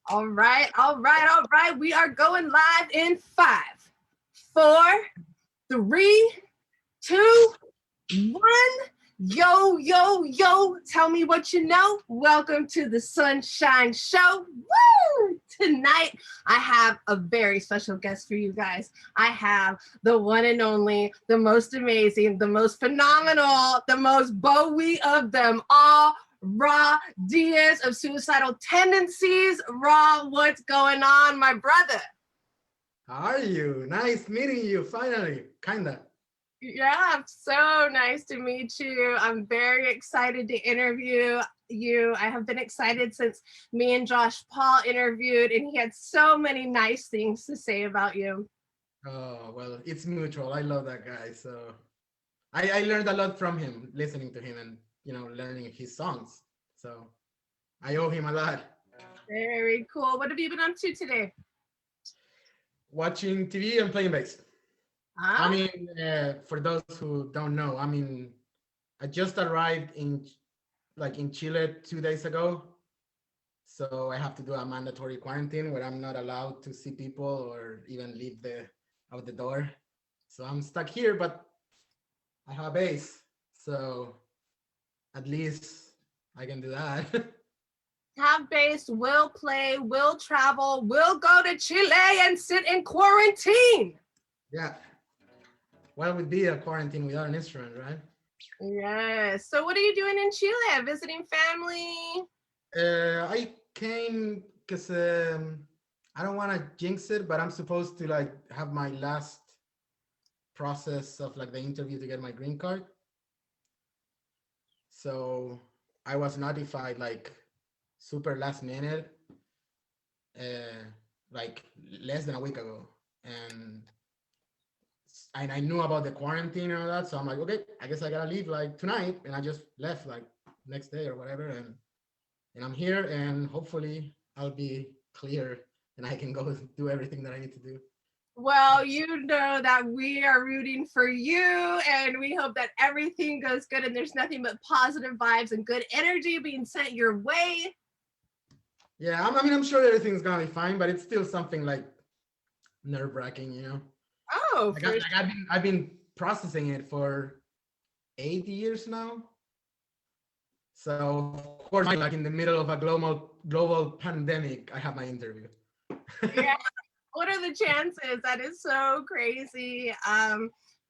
All right, all right, all right. We are going live in 5, 4, 3, 2, 1. Yo, yo, yo. Tell me what you know. Welcome to the Sunshine Show. Woo! Tonight, I have a very special guest for you guys. I have the one and only, the most amazing, the most phenomenal, the most Bowie of them all. Raw Diaz of Suicidal Tendencies. Raw, what's going on, my brother? How are you? Nice meeting you, finally, kinda. Yeah, so nice to meet you. I'm very excited to interview you. I have been excited since me and Josh Paul interviewed, and he had so many nice things to say about you. Oh, well, it's mutual. I love that guy. So I learned a lot from him, listening to him and, learning his songs. So I owe him a lot. Very cool. What have you been up to today? Watching TV and playing bass. I Huh? mean, for those who don't know, I just arrived in Chile 2 days ago. So I have to do a mandatory quarantine where I'm not allowed to see people or even leave out the door. So I'm stuck here, but I have a base. So at least I can do that. Have bass, will play, will travel, will go to Chile and sit in quarantine. Yeah. What would be a quarantine without an instrument, right? Yes. So what are you doing in Chile? Visiting family? I came because I don't want to jinx it, but I'm supposed to have my last process of the interview to get my green card. So I was notified super last minute, uh, like less than a week ago, and I knew about the quarantine and all that. So I'm like, okay, I guess I gotta leave tonight, and I just left next day or whatever, and I'm here, and hopefully I'll be clear and I can go do everything that I need to do. Well, you know that we are rooting for you, and we hope that everything goes good and there's nothing but positive vibes and good energy being sent your way. Yeah, I'm sure everything's gonna be fine, but it's still something nerve-wracking. Oh, for I've been processing it for 8 years now. So of course, in the middle of a global pandemic, I have my interview. yeah. What are the chances? That is so crazy.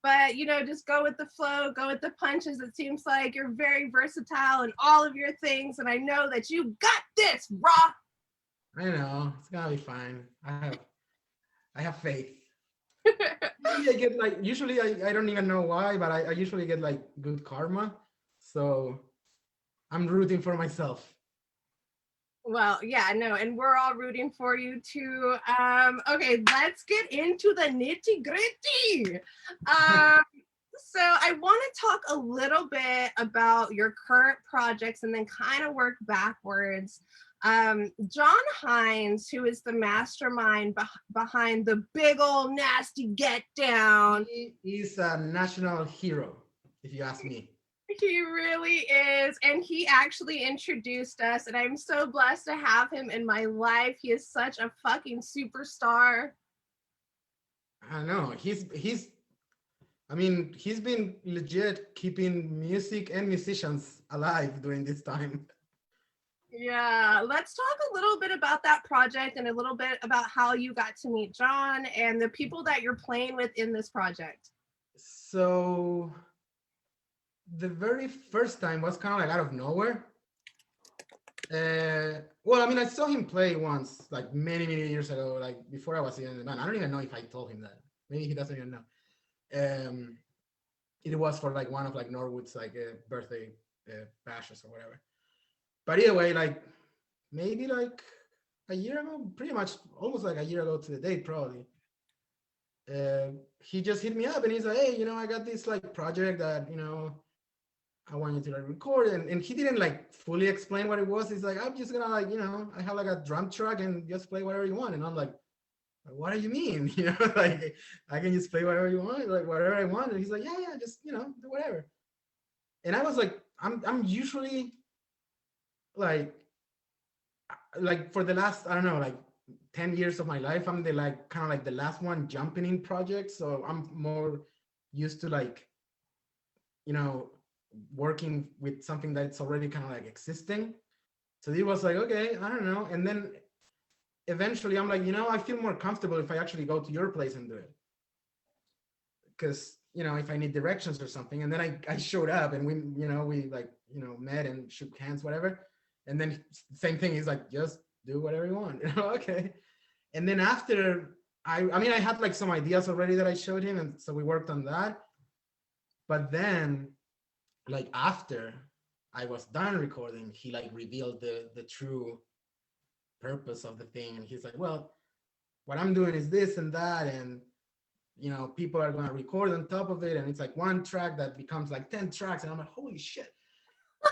But just go with the flow, go with the punches. It seems like you're very versatile in all of your things, and I know that you got this, Raw. I know it's gonna be fine. I have faith. Usually I get usually I don't even know why, but I usually get good karma. So I'm rooting for myself. Well, yeah, no, and we're all rooting for you too. Okay, let's get into the nitty gritty. So I want to talk a little bit about your current projects and then kind of work backwards. John Hines, who is the mastermind behind the big old nasty Get Down. He is a national hero, if you ask me. He really is. And he actually introduced us, and I'm so blessed to have him in my life. He is such a fucking superstar. I know. He's been legit keeping music and musicians alive during this time. Yeah, let's talk a little bit about that project and a little bit about how you got to meet John and the people that you're playing with in this project. So the very first time was kind of out of nowhere. I saw him play once, many, many years ago, before I was even in the band. I don't even know if I told him that. Maybe he doesn't even know. It was for one of Norwood's birthday bashes or whatever. But either way, maybe a year ago, pretty much almost a year ago to the date, probably. He just hit me up and he's like, hey, I got this project that I want you to record, and he didn't fully explain what it was. He's like, I'm just gonna I have a drum track and just play whatever you want. And I'm like, what do you mean? I can just play whatever you want, whatever I want. And he's like, yeah, just do whatever. And I was like, I'm usually like for the last, I don't know, like 10 years of my life, I'm the like kind of like the last one jumping in projects. So I'm more used to like, you know, working with something that's already kind of like existing. So he was like, okay, I don't know. And then eventually I'm like, I feel more comfortable if I actually go to your place and do it. Because, if I need directions or something. And then I showed up and we like, met and shook hands, whatever. And then same thing, he's like, just do whatever you want. Okay. And then after I mean, I had like some ideas already that I showed him. And so we worked on that. But then like after I was done recording, he like revealed the true purpose of the thing. And he's like, well, what I'm doing is this and that. And, people are going to record on top of it. And it's like one track that becomes like 10 tracks. And I'm like, holy shit.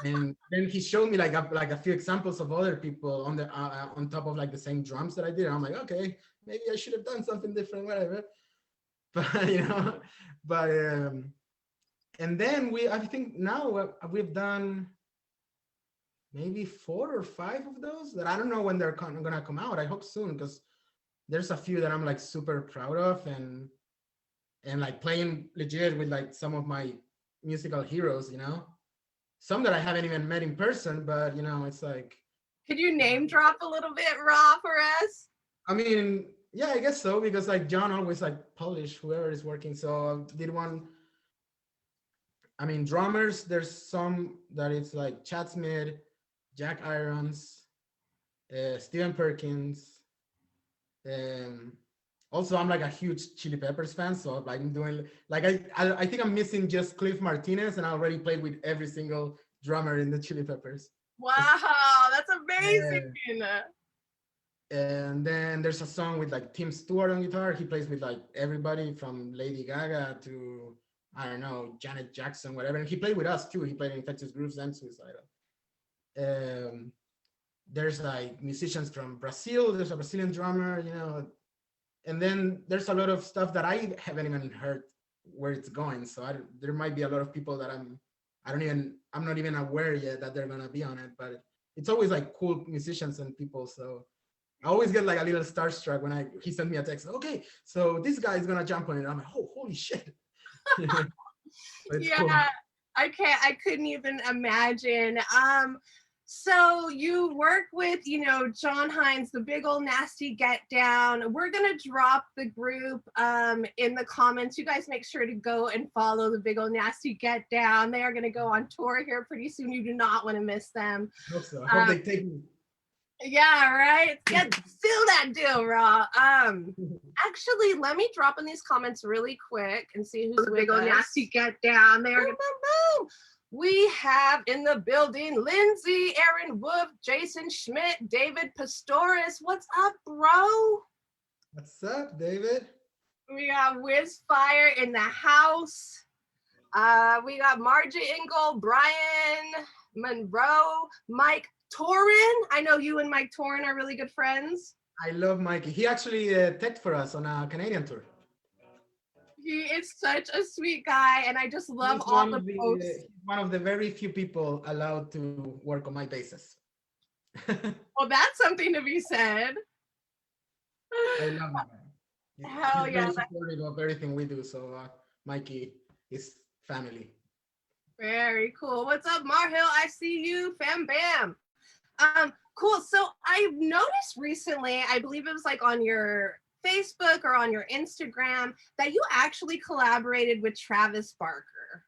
And then he showed me like a few examples of other people on top of like the same drums that I did. And I'm like, okay, maybe I should have done something different, whatever. But, but, and then I think now we've done maybe 4 or 5 of those that I don't know when they're gonna come out. I hope soon, because there's a few that I'm like super proud of, and like playing legit with like some of my musical heroes, some that I haven't even met in person, but it's like. Could you name drop a little bit, Raw, for us? I mean, yeah, I guess so, because like John always like publish whoever is working. So I did one. I mean, drummers, there's some that it's like Chad Smith, Jack Irons, Steven Perkins. Also, I'm like a huge Chili Peppers fan, so like I'm doing like I think I'm missing just Cliff Martinez, and I already played with every single drummer in the Chili Peppers. Wow, that's amazing. And then there's a song with like Tim Stewart on guitar. He plays with like everybody from Lady Gaga to, I don't know, Janet Jackson, whatever. And he played with us too. He played in Infectious Grooves and Suicidal. There's like musicians from Brazil. There's a Brazilian drummer, and then there's a lot of stuff that I haven't even heard where it's going. So there might be a lot of people that I'm not even aware yet that they're gonna be on it. But it's always like cool musicians and people. So I always get like a little starstruck when he sent me a text. Okay, so this guy is gonna jump on it. I'm like, oh, holy shit. Yeah, cool. I couldn't even imagine. So you work with, John Hines, the Big Ol' Nasty Get Down. We're gonna drop the group in the comments. You guys make sure to go and follow the Big Ol' Nasty Get Down. They are gonna go on tour here pretty soon. You do not want to miss them. I hope so. I hope they take me. Yeah, right. Yeah, seal that deal, Raw. Actually, let me drop in these comments really quick and see who's the Big Ol' Nasty Get Down. They are boom, boom, boom. We have in the building Lindsay, Aaron Wolf, Jason Schmidt, David Pastoris. What's up, bro? What's up, David? We got Whizfire in the house. We got Margie Engel, Brian Monroe, Mike Torin. I know you and Mike Torin are really good friends. I love Mikey. He actually texted for us on a Canadian tour. He is such a sweet guy, and I just love all the posts. He's one of the very few people allowed to work on my bases. Well, that's something to be said. I love him. Hell He's yeah. very supportive of everything we do. So Mikey is family. Very cool. What's up, Marhill? I see you. Fam bam. Cool. So I've noticed recently, I believe it was like on your Facebook or on your Instagram, that you actually collaborated with Travis Barker.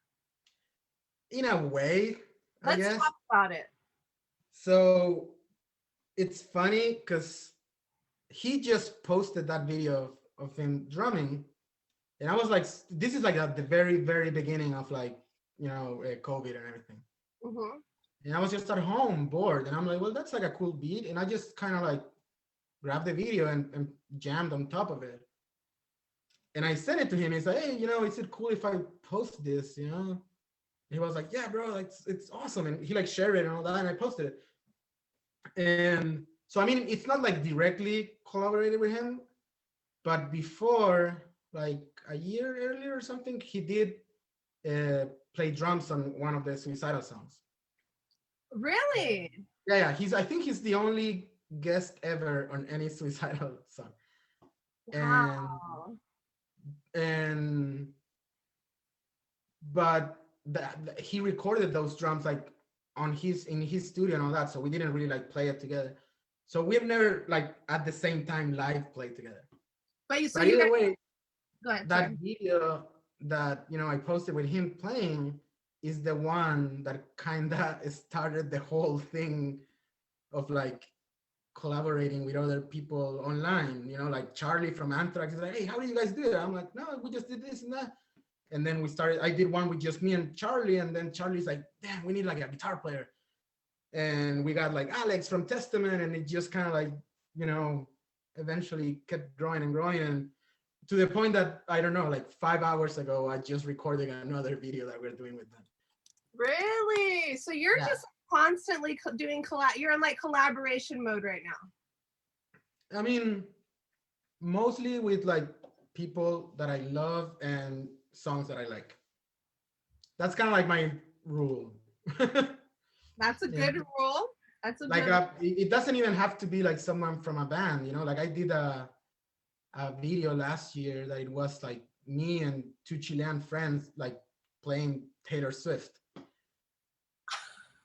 In a way, I guess. Let's talk about it. So it's funny because he just posted that video of him drumming, and I was like, this is like at the very, very beginning of like, COVID and everything. Mm-hmm. And I was just at home bored, and I'm like, well, that's like a cool beat. And I just kind of like grabbed the video and jammed on top of it. And I sent it to him. He's like, hey, is it cool if I post this, And he was like, yeah, bro, like it's awesome. And he like shared it and all that, and I posted it. And so, I mean, it's not like directly collaborated with him, but before, like a year earlier or something, he did play drums on one of the Suicidal songs. Really? Yeah. I think he's the only guest ever on any Suicidal song. And Wow. and but he recorded those drums like on his in his studio and all that, so we didn't really like play it together. So we've never like at the same time live played together. But you so But you guys either way, go ahead, that sorry. video that I posted with him playing is the one that kind of started the whole thing of like collaborating with other people online. Like Charlie from Anthrax is like, hey, how do you guys do it? I'm like, no, we just did this and that. And then I did one with just me and Charlie, and then Charlie's like, damn, we need like a guitar player. And we got like Alex from Testament, and it just kind of like, eventually kept growing and growing. And to the point that, I don't know, like 5 hours ago, I just recorded another video that we're doing with them. Really? So you're just constantly doing you're in like collaboration mode right now. I mean, mostly with like people that I love and songs that I like. That's kind of like my rule. That's a good rule. That's a like good it doesn't even have to be like someone from a band. Like I did a video last year that it was like me and two Chilean friends like playing Taylor Swift.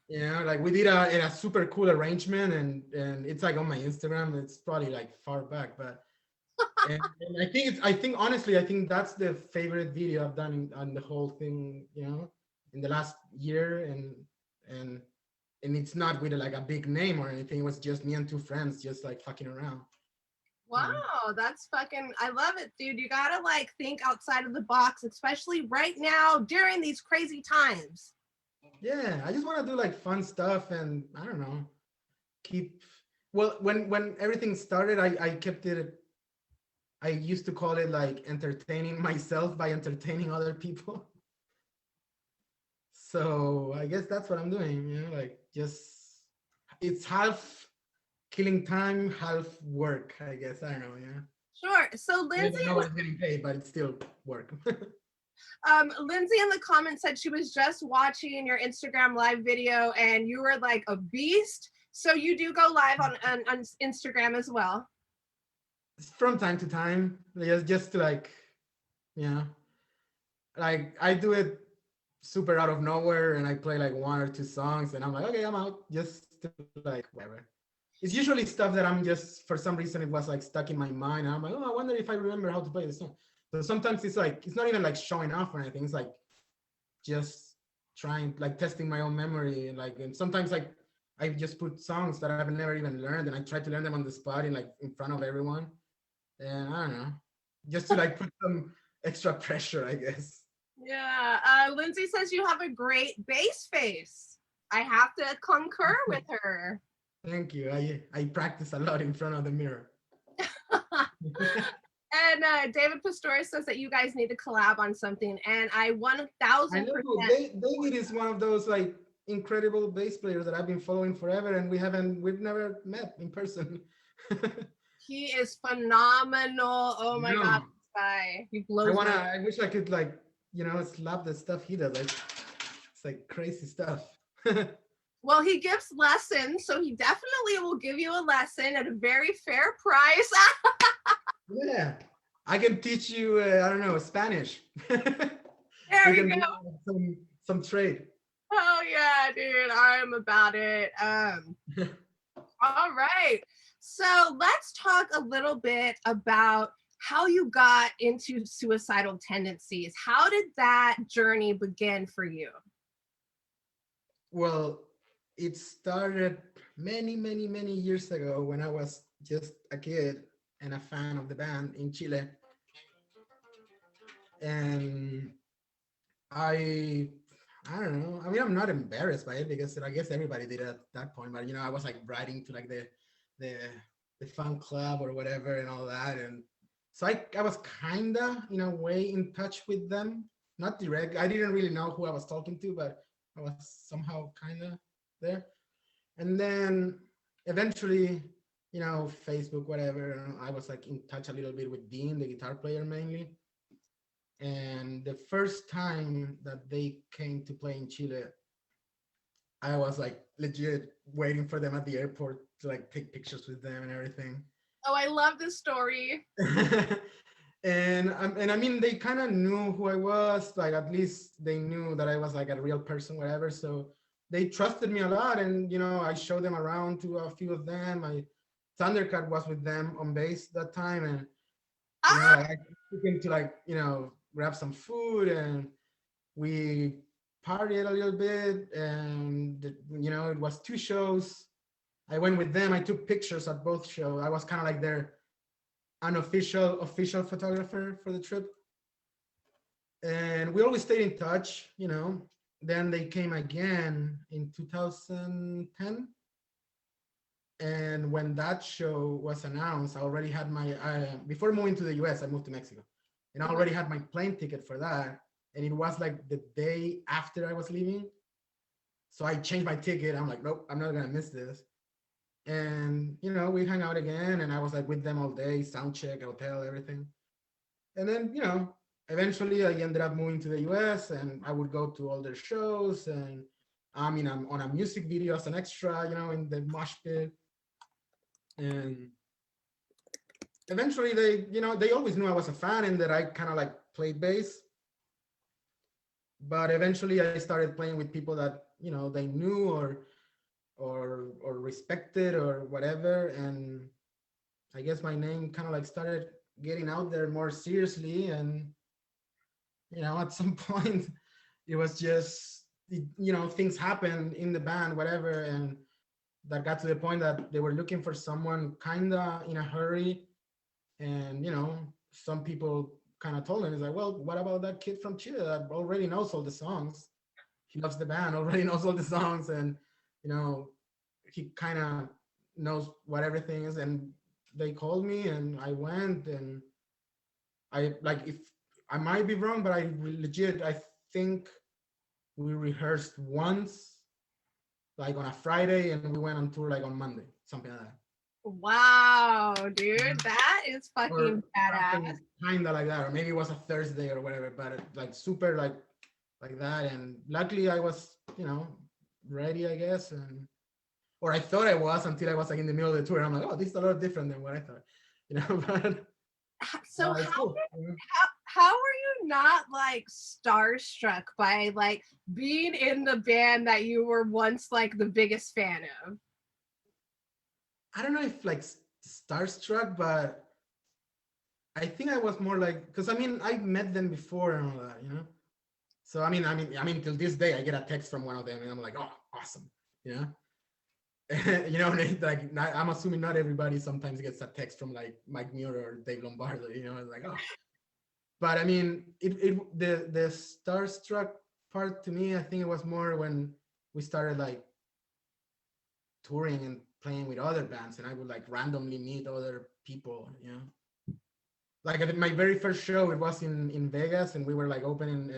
Like we did a super cool arrangement, and it's like on my Instagram. It's probably like far back, but and I think honestly, I think that's the favorite video I've done on the whole thing, in the last year, and it's not with like a big name or anything. It was just me and two friends just like fucking around. Wow, that's fucking, I love it, dude. You gotta like think outside of the box, especially right now during these crazy times. Yeah, I just want to do like fun stuff, and I don't know, well, when everything started, I kept it, I used to call it like entertaining myself by entertaining other people. So I guess that's what I'm doing, like just, it's half killing time, half work, I guess. I don't know, yeah. Sure. So Lindsay, nobody's getting paid, but it's still work. Lindsay in the comments said she was just watching your Instagram live video and you were like a beast. So you do go live on Instagram as well. From time to time, just to like, like I do it super out of nowhere, and I play like one or two songs, and I'm like, okay, I'm out, just to like whatever. It's usually stuff that I'm just, for some reason, it was like stuck in my mind, and I'm like, oh, I wonder if I remember how to play this song. So sometimes it's like, it's not even like showing off or anything. It's like just trying, like testing my own memory, and sometimes like I just put songs that I've never even learned, and I try to learn them on the spot in front of everyone. And I don't know, just to like put some extra pressure, I guess. Yeah. Lindsay says you have a great bass face. I have to concur with her. Thank you. I practice a lot in front of the mirror. And David Pistorius says that you guys need to collab on something, and I 1000%. I know David is one of those like incredible bass players that I've been following forever, and we've never met in person. He is phenomenal. Oh my God, this guy. He blows me. I wish I could like, slap the stuff he does. Like, it's like crazy stuff. Well, he gives lessons, so he definitely will give you a lesson at a very fair price. Yeah, I can teach you, I don't know, Spanish. There you go. Some trade. Oh yeah, dude, I'm about it. All right. So let's talk a little bit about how you got into Suicidal Tendencies. How did that journey begin for you? Well, it started many, many, many years ago when I was just a kid and a fan of the band in Chile. And I don't know. I mean, I'm not embarrassed by it because I guess everybody did at that point. But I was like writing to like the fan club or whatever and all that, and so I was kinda in a way in touch with them. Not direct. I didn't really know who I was talking to, but I was somehow kinda there. And then eventually, Facebook, whatever. I was like in touch a little bit with Dean, the guitar player mainly. And the first time that they came to play in Chile, I was like legit waiting for them at the airport to like take pictures with them and everything. Oh, I love this story. And I mean they kind of knew who I was, like at least they knew that I was like a real person, whatever. So they trusted me a lot, and I showed them around to a few of them. My Thundercat was with them on base that time, and Ah, like I took him to like grab some food, and we partied a little bit, and it was two shows. I went with them. I took pictures at both shows. I was kind of like their unofficial official photographer for the trip, and we always stayed in touch. Then they came again in 2010, and when that show was announced, I already had my before moving to the US, I moved to Mexico, and I already had my plane ticket for that, and it was like the day after I was leaving. So I changed my ticket. I'm like, nope, I'm not gonna miss this. And we hung out again, and I was like with them all day, sound check, hotel, everything. And then eventually I ended up moving to the US, and I would go to all their shows, and I mean I'm on a music video as an extra, in the mosh pit. And eventually they always knew I was a fan and that I kind of like played bass. But eventually I started playing with people that they knew or respected or whatever, and I guess my name kind of like started getting out there more seriously. And at some point it was just things happened in the band, whatever, and that got to the point that they were looking for someone kind of in a hurry. And some people kind of told him, it's like, well, what about that kid from Chile that already knows all the songs? He loves the band, already knows all the songs, and you know he kind of knows what everything is. And they called me, and I went, and I like, if I might be wrong, but I think we rehearsed once, like on a Friday, and we went on tour like on Monday, something like that. wow, dude, that is Or fucking badass. something kind of like that, or maybe it was a Thursday or whatever, but like super like that. And luckily I was ready, I guess. And or I thought I was, until I was like in the middle of the tour, and I'm like, oh, this is a lot different than what I thought. But So it's how cool. how are you not like starstruck by like being in the band that you were once like the biggest fan of? I don't know if like starstruck, but I think I was more like, because I mean I met them before and all that. So I mean till this day I get a text from one of them, and I'm like, oh, awesome. you know like I'm assuming not everybody sometimes gets a text from like Mike Muir or Dave Lombardo. It's like, oh. But I mean, the starstruck part to me, I think it was more when we started like touring and playing with other bands, and I would like randomly meet other people. Like at my very first show, it was in Vegas, and we were like opening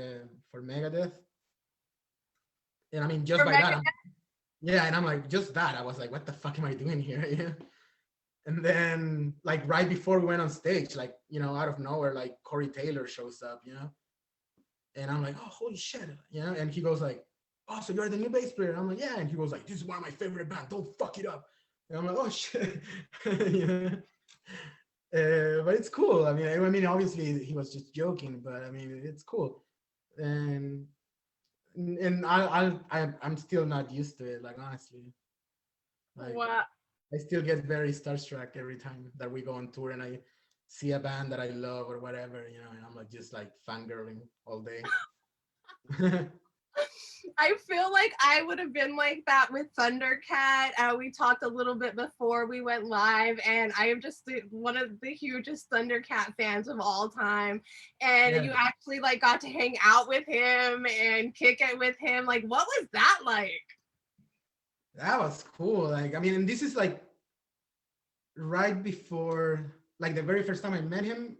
for Megadeth. And I mean, just For by Megan? that, yeah, and I'm like, just that, I was like, what the fuck am I doing here? Yeah. And then like right before we went on stage, like, out of nowhere, like Corey Taylor shows up. And I'm like, oh, holy shit. And he goes like, oh, so you're the new bass player? And I'm like, yeah. And he goes like, this is one of my favorite bands, don't fuck it up. And I'm like, oh shit. yeah. But it's cool. I mean, obviously he was just joking, but I mean, it's cool. And I'm still not used to it, like, honestly. Like, What? I still get very starstruck every time that we go on tour and I see a band that I love or whatever, and I'm like just like fangirling all day. I feel like I would have been like that with Thundercat. We talked a little bit before we went live, and I am just one of the hugest Thundercat fans of all time. And Yeah, you actually like got to hang out with him and kick it with him. Like, what was that like? that was cool. Like, I mean, and this is like right before, like the very first time I met him,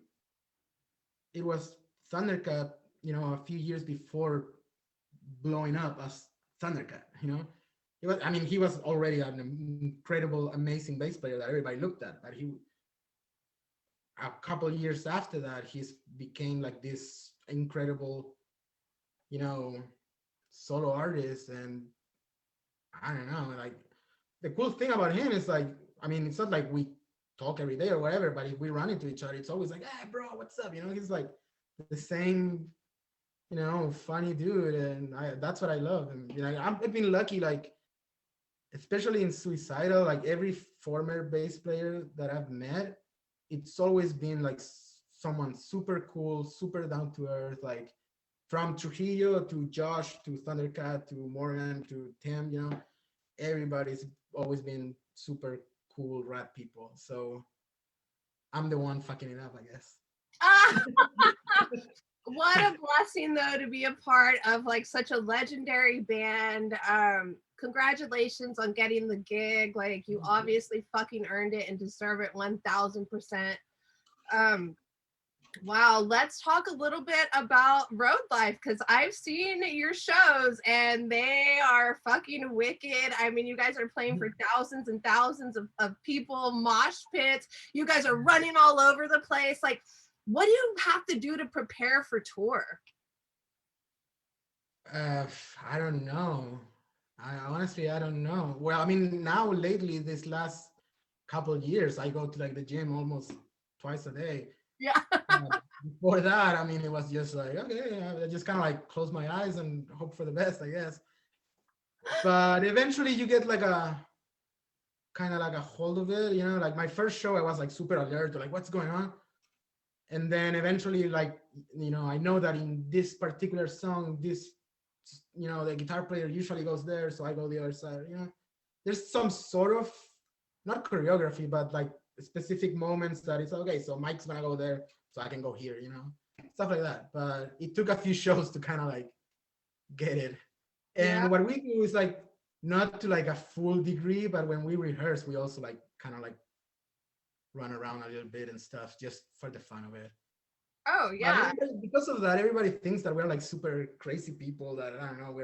it was Thundercat, a few years before blowing up as Thundercat. He was already an incredible, amazing bass player that everybody looked at, but a couple of years after that, he's became like this incredible, solo artist. And I don't know, like the cool thing about him is like, I mean, it's not like we talk every day or whatever, but if we run into each other, it's always like, hey, bro, what's up? You know, he's like the same, you know, funny dude, and that's what I love. And you know, I've been lucky, like especially in Suicidal, like every former bass player that I've met, it's always been like someone super cool, super down to earth, like from Trujillo to Josh to Thundercat to Morgan to Tim, you know, everybody's always been super cool rap people. So I'm the one fucking it up, I guess. Ah, what a blessing though to be a part of like such a legendary band. Congratulations on getting the gig. Like you obviously fucking earned it and deserve it 1000%. Um, wow, let's talk a little bit about road life because I've seen your shows and they are fucking wicked. I mean, you guys are playing for thousands and thousands of people, mosh pits. You guys are running all over the place. Like, what do you have to do to prepare for tour? I don't know. I honestly, I don't know. Well, I mean, now lately, this last couple of years, I go to like the gym almost twice a day. Yeah. Before that, I mean, it was just like, okay, I just kind of like close my eyes and hope for the best, I guess. But eventually you get like a kind of like a hold of it, you know, like my first show, I was like super alert to like, what's going on? And then eventually, like, you know, I know that in this particular song, this, you know, the guitar player usually goes there, so I go the other side, you know. There's some sort of, not choreography, but like specific moments that it's okay, so Mike's gonna go there, so I can go here, you know, stuff like that. But it took a few shows to kind of like get it. Yeah. And what we do is like not to like a full degree, but when we rehearse, we also like kind of like run around a little bit and stuff just for the fun of it. Oh, But yeah. because of that, everybody thinks that we're like super crazy people that I don't know,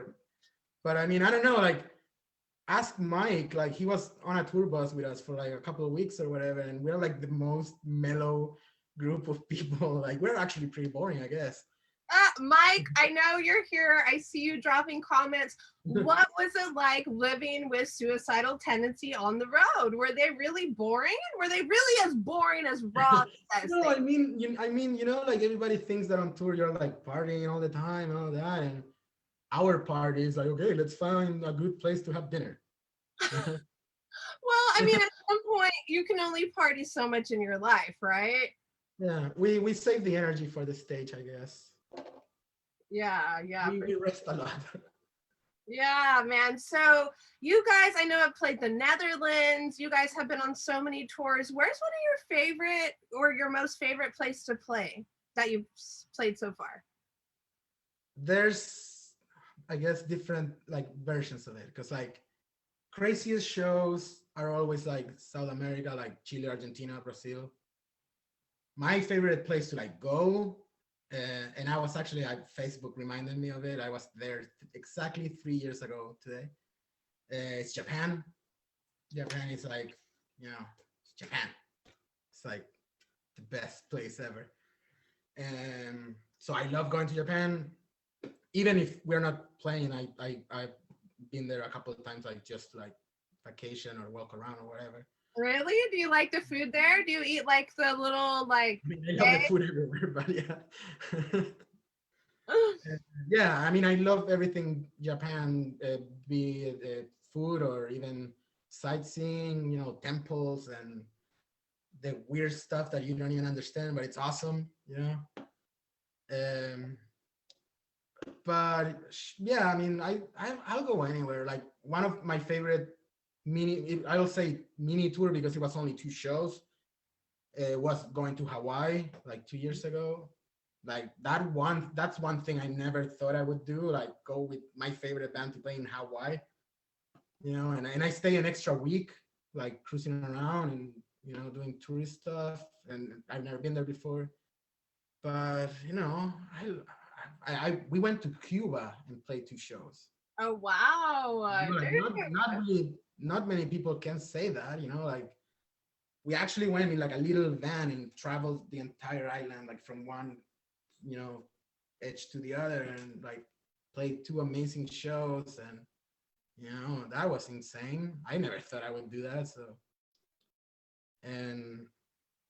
but I mean, I don't know, like ask Mike, like he was on a tour bus with us for like a couple of weeks or whatever, and we're like the most mellow group of people. Like we're actually pretty boring, I guess. Mike, I know you're here. I see you dropping comments. What was it like living with suicidal tendency on the road? Were they really boring? Were they really as boring as Ross says? No, I mean, you know, like everybody thinks that on tour you're like partying all the time and all that, and our party is like, okay, let's find a good place to have dinner. Well, I mean, at some point, you can only party so much in your life, right? Yeah, we save the energy for the stage, I guess. Yeah, yeah. We rest a lot. Yeah, man. So you guys, I know have played the Netherlands. You guys have been on so many tours. Where's one of your favorite or your most favorite place to play that you've played so far? There's, I guess, different like versions of it because like craziest shows are always like South America, like Chile, Argentina, Brazil. My favorite place to like go, and I was actually, Facebook reminded me of it. I was there exactly 3 years ago today. It's Japan. Japan is like, you know, it's Japan. It's like the best place ever. And so I love going to Japan. Even if we're not playing, I've been there a couple of times, like just like vacation or walk around or whatever. Really? Do you like the food there? Do you eat like the little like I mean, I love the food everywhere, but yeah. Yeah, I mean, I love everything Japan, be it food or even sightseeing, you know, temples and the weird stuff that you don't even understand, but it's awesome, you know. Um, but yeah, I mean, I'll go anywhere. Like one of my favorite I'll say mini tour because it was only 2 shows. Was going to Hawaii like 2 years ago. Like that's one thing I never thought I would do. Like go with my favorite band to play in Hawaii, you know, and I stay an extra week, like cruising around and you know doing tourist stuff. And I've never been there before, but you know, we went to Cuba and played 2 shows. Oh wow. You know, like not many people can say that, you know, like we actually went in like a little van and traveled the entire island, like from one, you know, edge to the other, and like played 2 amazing shows. And That was insane. I never thought I would do that. So, and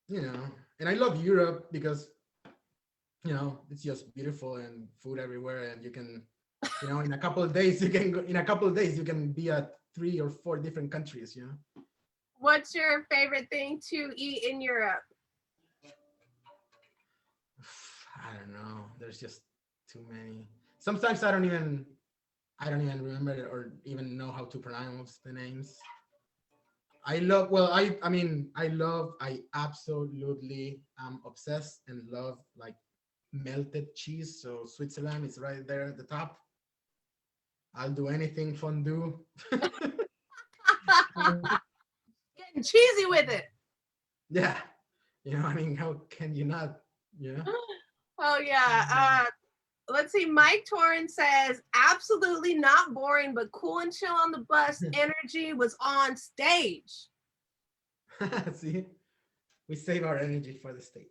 you know, and I love Europe because it's just beautiful and food everywhere, and you can, in a couple of days you can go, in a couple of days you can be at 3 or 4 different countries. What's your favorite thing to eat in Europe? I don't know. There's just too many. Sometimes I don't even remember it or even know how to pronounce the names. I love, well, I absolutely am obsessed and love like melted cheese. So Switzerland is right there at the top. I'll do anything fondue. Getting cheesy with it. Yeah. How can you not? Yeah. Oh yeah. Let's see. Mike Torrance says, absolutely not boring, but cool and chill on the bus. Energy was on stage. See, we save our energy for the stage.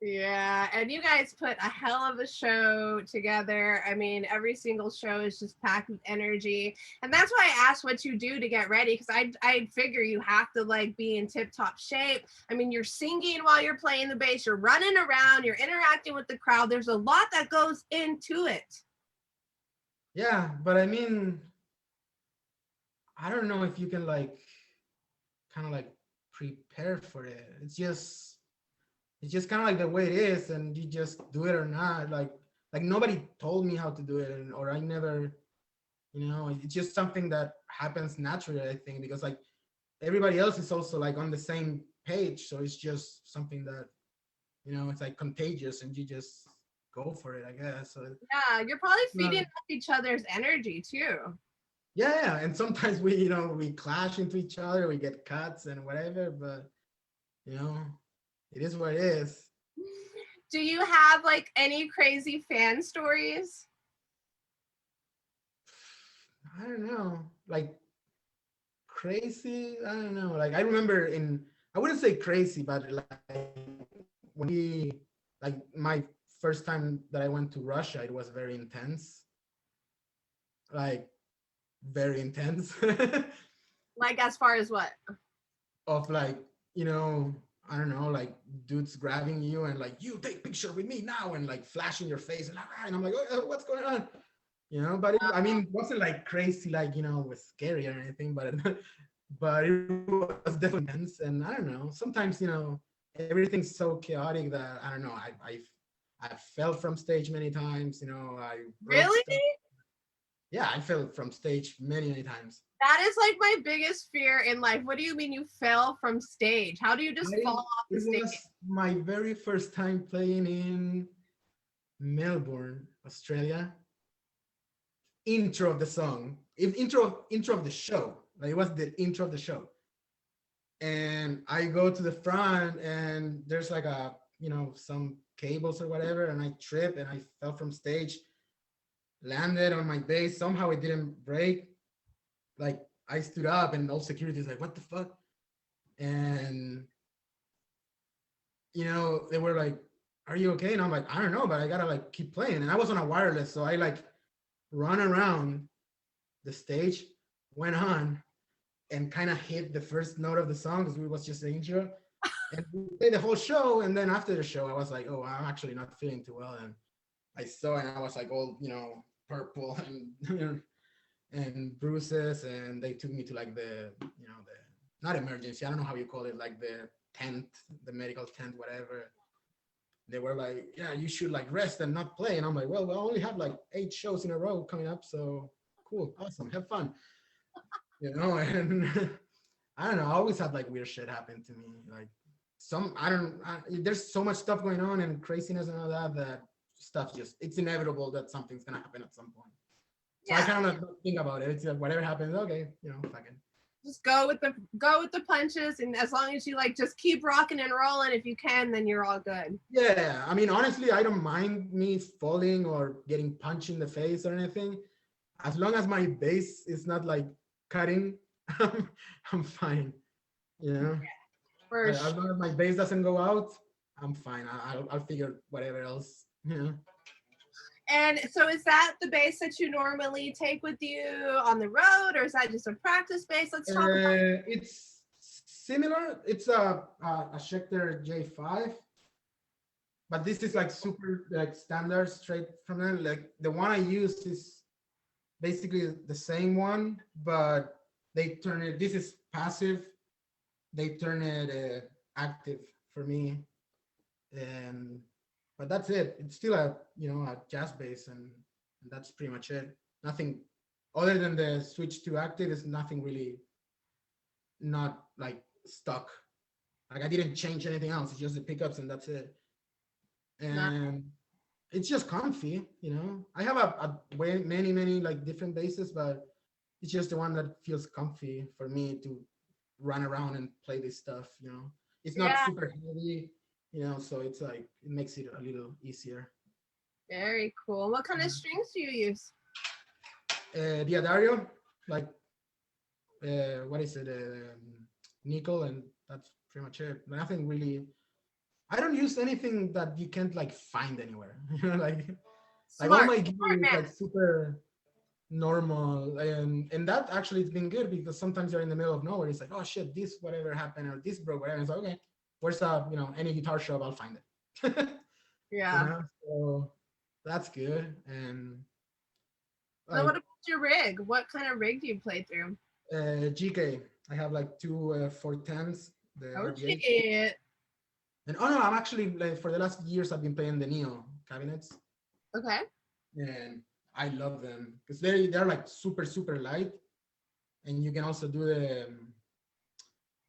Yeah, and you guys put a hell of a show together. I mean, every single show is just packed with energy, and that's why I asked what you do to get ready, because I figure you have to like be in tip-top shape. I mean, you're singing while you're playing the bass, you're running around, you're interacting with the crowd. There's a lot that goes into it. Yeah, but I mean, I don't know if you can like kind of like prepare for it. It's just kind of like the way it is, and you just do it or not. Like nobody told me how to do it, or I never, it's just something that happens naturally, I think, because like everybody else is also like on the same page, so it's just something that it's like contagious, and you just go for it, I guess. So Yeah, you're probably feeding off each other's energy too. yeah, and sometimes we clash into each other, we get cuts and whatever, but it is what it is. Do you have like any crazy fan stories? I don't know, like crazy. I don't know. Like I remember I wouldn't say crazy, but like when like my first time that I went to Russia, it was very intense. Like very intense. Like as far as what? Of like, I don't know, like dudes grabbing you and like, you take picture with me now, and like flashing your face, and I'm like, oh, what's going on? But it wasn't like crazy, like, it was scary or anything, but but it was definitely intense. And I don't know, sometimes, everything's so chaotic that I don't know, I fell from stage many times, I broke Really? stuff. Yeah, I fell from stage many times. That is like my biggest fear in life. What do you mean you fell from stage? How do you just fall off the It stage? was my very first time playing in Melbourne, Australia. Intro of the song, intro of the show. Like it was the intro of the show. And I go to the front, and there's like some cables or whatever, and I trip and I fell from stage, landed on my bass. Somehow it didn't break. Like I stood up, and all security is like, what the fuck? And they were like, are you okay? And I'm like, I don't know, but I gotta like keep playing. And I was on a wireless, so I like run around the stage, went on, and kind of hit the first note of the song because it was just the intro. And we played the whole show. And then after the show, I was like, oh, I'm actually not feeling too well. And I saw it, and I was like all, purple and and bruises. And they took me to like the not emergency, I don't know how you call it, like the tent, the medical tent, whatever. They were like, yeah, you should like rest and not play. And I'm like, well, we only have like 8 shows in a row coming up, so cool, awesome, have fun. And I don't know, I always have like weird shit happen to me. Like there's so much stuff going on and craziness and all that stuff, just, it's inevitable that something's gonna happen at some point. So yeah. I kind of don't think about it. It's like whatever happens, okay, fucking just go with the punches, and as long as you like just keep rocking and rolling, if you can, then you're all good. Yeah, I mean, honestly, I don't mind me falling or getting punched in the face or anything, as long as my bass is not like cutting. I'm fine. Yeah, as long as my bass doesn't go out, I'm fine. I'll figure whatever else. And so is that the bass that you normally take with you on the road, or is that just a practice bass? Let's talk about It's similar. It's a Schecter J5, but this is like super like standard straight from them. Like the one I use is basically the same one, but they turn it. This is passive. They turn it active for me, and but that's it. It's still a a jazz bass, and that's pretty much it. Nothing other than the switch to active is nothing really not like stuck. Like I didn't change anything else. It's just the pickups and that's it. that. And it's just comfy. I have a way many like different basses, but it's just the one that feels comfy for me to run around and play this stuff. It's not Yeah, super heavy. So it's like it makes it a little easier. very cool. What kind of strings do you use? Diadario, like what is it? Nickel, and that's pretty much it. Nothing really. I don't use anything that you can't like find anywhere. Like all Smart, my smart gear is man. like super normal, and that actually has been good because sometimes you're in the middle of nowhere. It's like, oh shit, this whatever happened or this broke, whatever. It's like, okay, where's any guitar shop? I'll find it. Yeah. So that's good. And So what like about your rig? What kind of rig do you play through? GK, I have like two 410s, the Oh RBH. shit. And oh no, I'm actually like for the last years I've been playing the Neo cabinets, Okay. and I love them because they're like super light, and you can also do the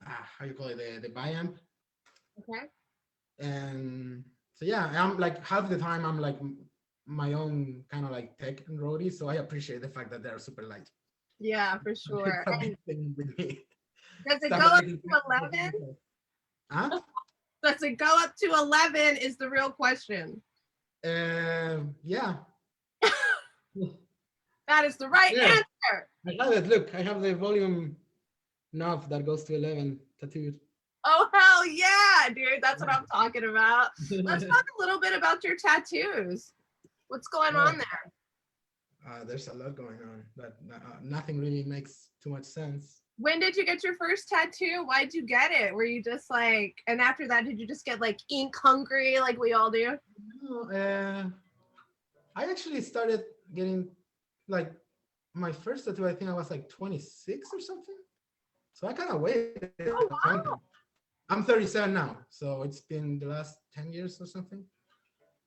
how you call it, the biamp. Okay. And so yeah, I'm like half the time I'm like my own kind of like tech and roadie, so I appreciate the fact that they're super light. Yeah, for It's sure. a And big thing with me. does it Stuff go that up I can to 11? huh? Does it go up to 11 is the real question. Yeah. That is the right Yeah, answer. I have it. Look, I have the volume knob that goes to 11 tattooed. Oh, hell yeah, dude. That's what I'm talking about. Let's talk a little bit about your tattoos. What's going on there? There's a lot going on, but nothing really makes too much sense. When did you get your first tattoo? Why'd you get it? Were you just like, and after that, did you just get like ink hungry like we all do? No, I actually started getting like my first tattoo. I think I was like 26 or something. So I kind of waited a Oh, long wow. time. I'm 37 now, so it's been the last 10 years or something.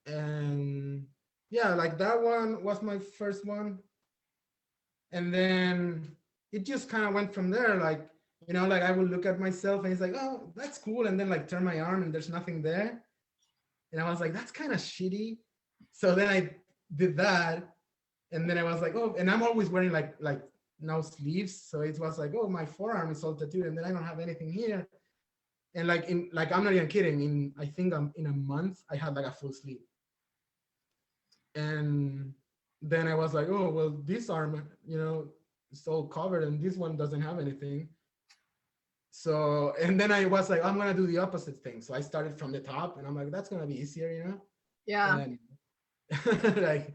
And yeah, like that one was my first one. And then it just kind of went from there. Like, like I would look at myself and it's like, oh, that's cool. And then like turn my arm and there's nothing there. And I was like, that's kind of shitty. So then I did that. And then I was like, oh, and I'm always wearing like no sleeves. So it was like, oh, my forearm is all tattooed and then I don't have anything here. And like I'm not even kidding. I think I'm in a month, I had like a full sleeve. And then I was like, oh, well, this arm, it's all covered and this one doesn't have anything. So, and then I was like, I'm going to do the opposite thing. So I started from the top and I'm like, that's going to be easier. Yeah. And like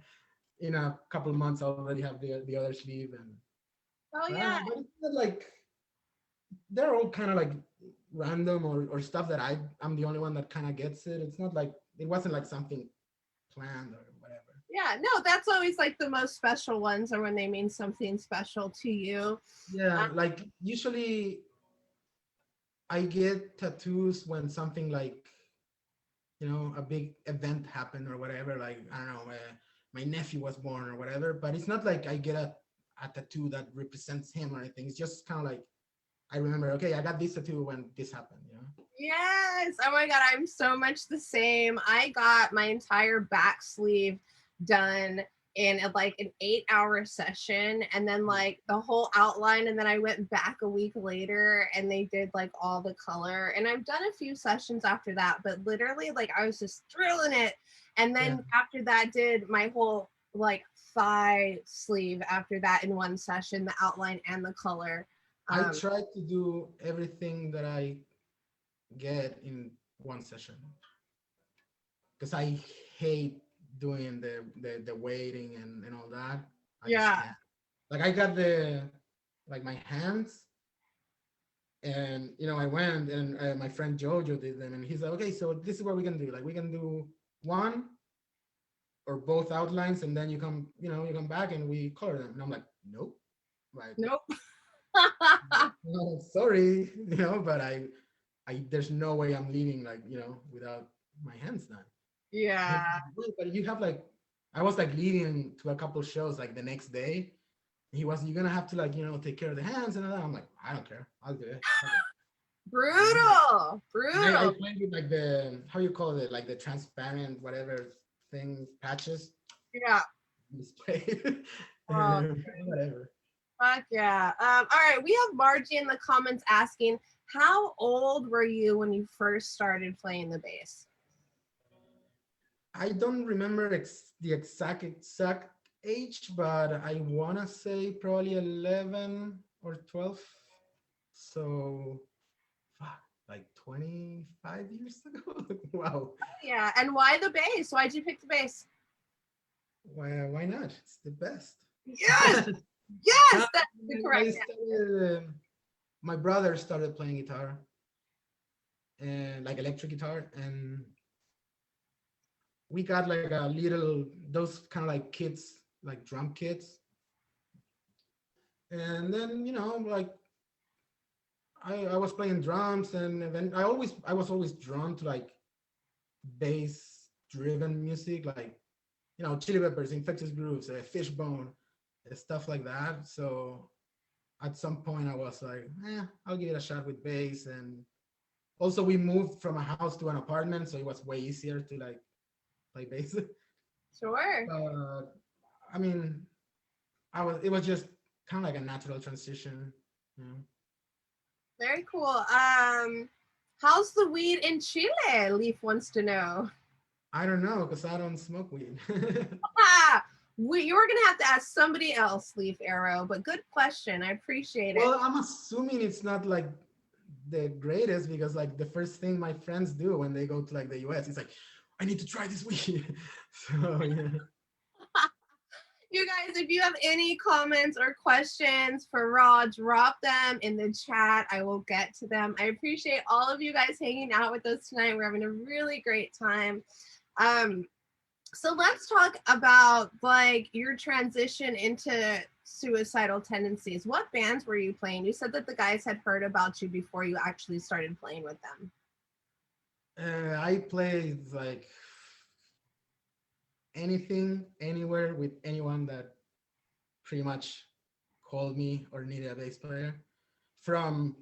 in a couple of months, I already have the other sleeve. And Oh, yeah. but it's not like, they're all kind of like random or stuff that I'm the only one that kind of gets it. It's not like, it wasn't like something planned or whatever. Yeah. No, that's always like the most special ones are when they mean something special to you. Yeah, like usually I get tattoos when something like, a big event happened or whatever. Like, I don't know, my nephew was born or whatever, but it's not like I get a tattoo that represents him or anything. It's just kind of like, I remember, okay, I got this tattoo when this happened. Yes. Oh my God. I'm so much the same. I got my entire back sleeve done in like an 8-hour session and then like the whole outline. And then I went back a week later and they did like all the color. And I've done a few sessions after that, but literally like I was just drilling it. And then after that, did my whole like thigh sleeve after that in one session, the outline and the color. I try to do everything that I get in one session because I hate doing the waiting and all that. I just Yeah. can't. Like I got the like my hands, and I went, and my friend Jojo did them, and he's like, okay, so this is what we can do. Like we can do one or both outlines, and then you come back and we color them. And I'm like, nope, like Nope. no, sorry, but there's no way I'm leaving like without my hands done. And Yeah. he's like, but you have like, I was like leading to a couple shows like the next day. You're gonna have to like take care of the hands and all that. I'm like, I don't care, I'll do it. Brutal. And I Brutal. played with like the, how you call it, like the transparent whatever thing patches Yeah. display. Oh, Whatever. fuck yeah. All right. We have Margie in the comments asking, how old were you when you first started playing the bass? I don't remember the exact age, but I wanna say probably 11 or 12. So, fuck, like 25 years ago. Wow. Yeah. And why the bass? Why'd you pick the bass? Why not? It's the best. Yes. Yes. That's the I correct answer. started, my brother started playing guitar and like electric guitar, and we got like a little, those kind of like kits, like drum kits. And then like I was playing drums, and then I was always drawn to like bass driven music, like Chili Peppers, Infectious Grooves, Fishbone, stuff like that. So at some point I was like, I'll give it a shot with bass. And also we moved from a house to an apartment, so it was way easier to like play bass. Sure. But I mean, it was just kind of like a natural transition. You know? Very cool. How's the weed in Chile? Leaf wants to know. I don't know, because I don't smoke weed. Ah, you were gonna have to ask somebody else, Leaf Arrow, but good question. I appreciate it. Well, I'm assuming it's not like the greatest, because like the first thing my friends do when they go to like the US, it's like, I need to try this weed. So yeah. You guys, if you have any comments or questions for Raw, drop them in the chat. I will get to them. I appreciate all of you guys hanging out with us tonight. We're having a really great time. So let's talk about like your transition into Suicidal Tendencies. What bands were you playing? You said that the guys had heard about you before you actually started playing with them. I played like anything, anywhere, with anyone that pretty much called me or needed a bass player. From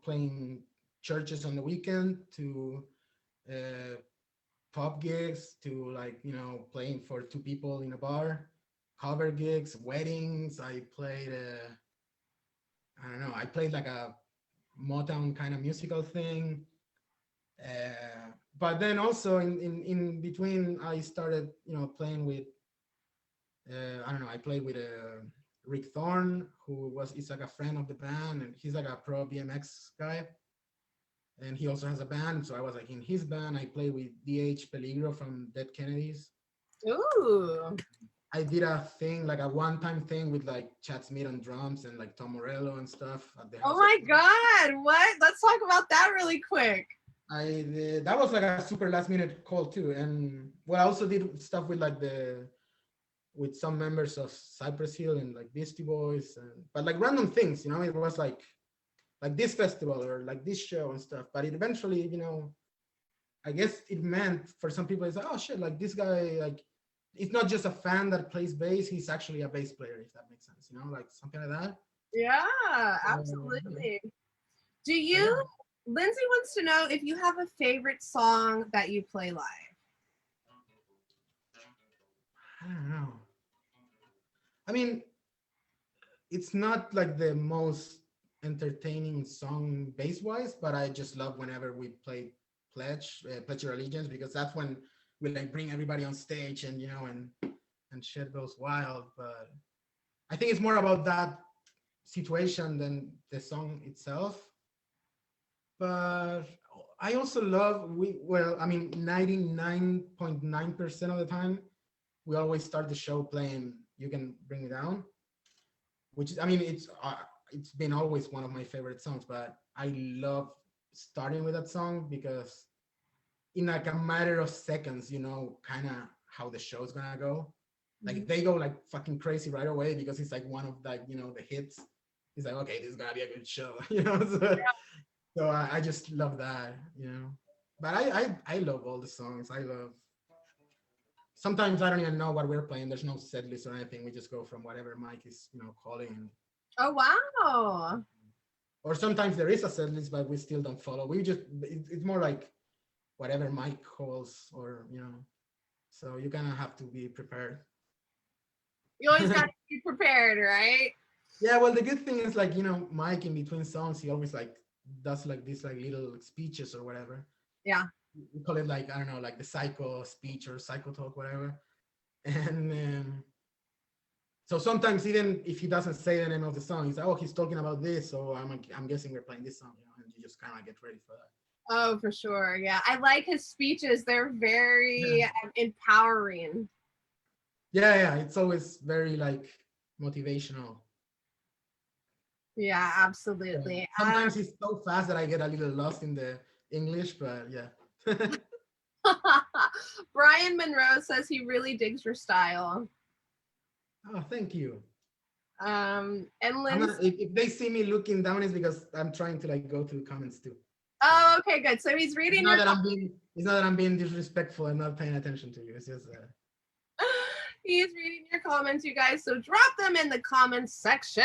playing churches on the weekend to uh, pub gigs to like playing for two people in a bar, cover gigs, weddings. I played I don't know, I played like a Motown kind of musical thing. But then also in between, I started playing with I don't know, I played with Rick Thorne, who is like a friend of the band, and he's like a pro BMX guy, and he also has a band. So I was like in his band. I played with DH Peligro from Dead Kennedys. Ooh. I did a thing, like a one-time thing with like Chad Smith on drums and like Tom Morello and stuff at the house. Oh my God, what? Let's talk about that really quick. I did, that was like a super last minute call too. And well, I also did stuff with like with some members of Cypress Hill and like Beastie Boys, but like random things, it was like this festival or like this show and stuff. But it eventually, I guess it meant for some people, it's like, oh shit, like this guy, like it's not just a fan that plays bass, he's actually a bass player, if that makes sense, like something like that. Yeah, absolutely. Do you, Lindsay wants to know if you have a favorite song that you play live. I don't know. I mean, it's not like the most entertaining song bass wise, but I just love whenever we play Pledge Your Allegiance, because that's when we like bring everybody on stage and and shit goes wild. But I think it's more about that situation than the song itself. But I also love 99.9% of the time we always start the show playing "You Can Bring Me Down," which is, I mean, it's been always one of my favorite songs. But I love starting with that song because in like a matter of seconds, you know, kind of how the show's gonna go. Like if they go like fucking crazy right away because it's like one of like, you know, the hits. It's like, okay, this is gonna be a good show, you know. So I just love that, you know. But I love all the songs. I love. Sometimes I don't even know what we're playing. There's no set list or anything. We just go from whatever Mike is, you know, calling. Oh wow. Or sometimes there is a set list, but we still don't follow. We just it's more like whatever Mike calls, or you know. So you kind of have to be prepared. You always got to be prepared, right? Yeah, well, the good thing is like, you know, Mike in between songs, he always like does like these like little speeches or whatever. Yeah. We call it like, I don't know, like the psycho speech or psycho talk, whatever. And so sometimes even if he doesn't say the name of the song, he's like, oh, he's talking about this, so I'm guessing we're playing this song, you know, and you just kind of get ready for that. Oh, for sure. Yeah, I like his speeches. They're very empowering. Yeah, it's always very like motivational. Yeah, absolutely. Sometimes he's so fast that I get a little lost in the English, but yeah. Brian Monroe says he really digs your style. Oh, thank you. And Lindsay. If they see me looking down, it's because I'm trying to like go through comments too. Oh, okay, good. So he's reading your. It's not that I'm being disrespectful. I'm not paying attention to you. It's just. He's reading your comments, you guys. So drop them in the comments section.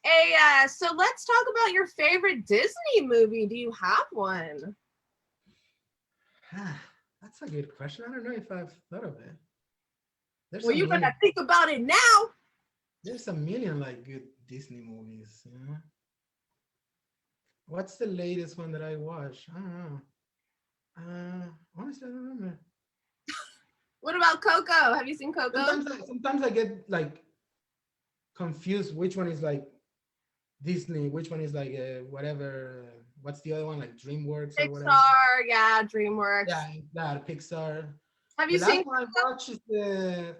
Hey, so let's talk about your favorite Disney movie. Do you have one? That's a good question. I don't know if I've thought of it. Well, you better think about it now. There's a million like good Disney movies, you know. What's the latest one that I watched? I don't know. Honestly, I don't remember. What about Coco? Have you seen Coco? Sometimes I get like confused which one is like Disney, which one is like whatever. What's the other one, like DreamWorks or whatever? Pixar, yeah, DreamWorks. Yeah, that Pixar. Have you the seen? Last one I watched is the,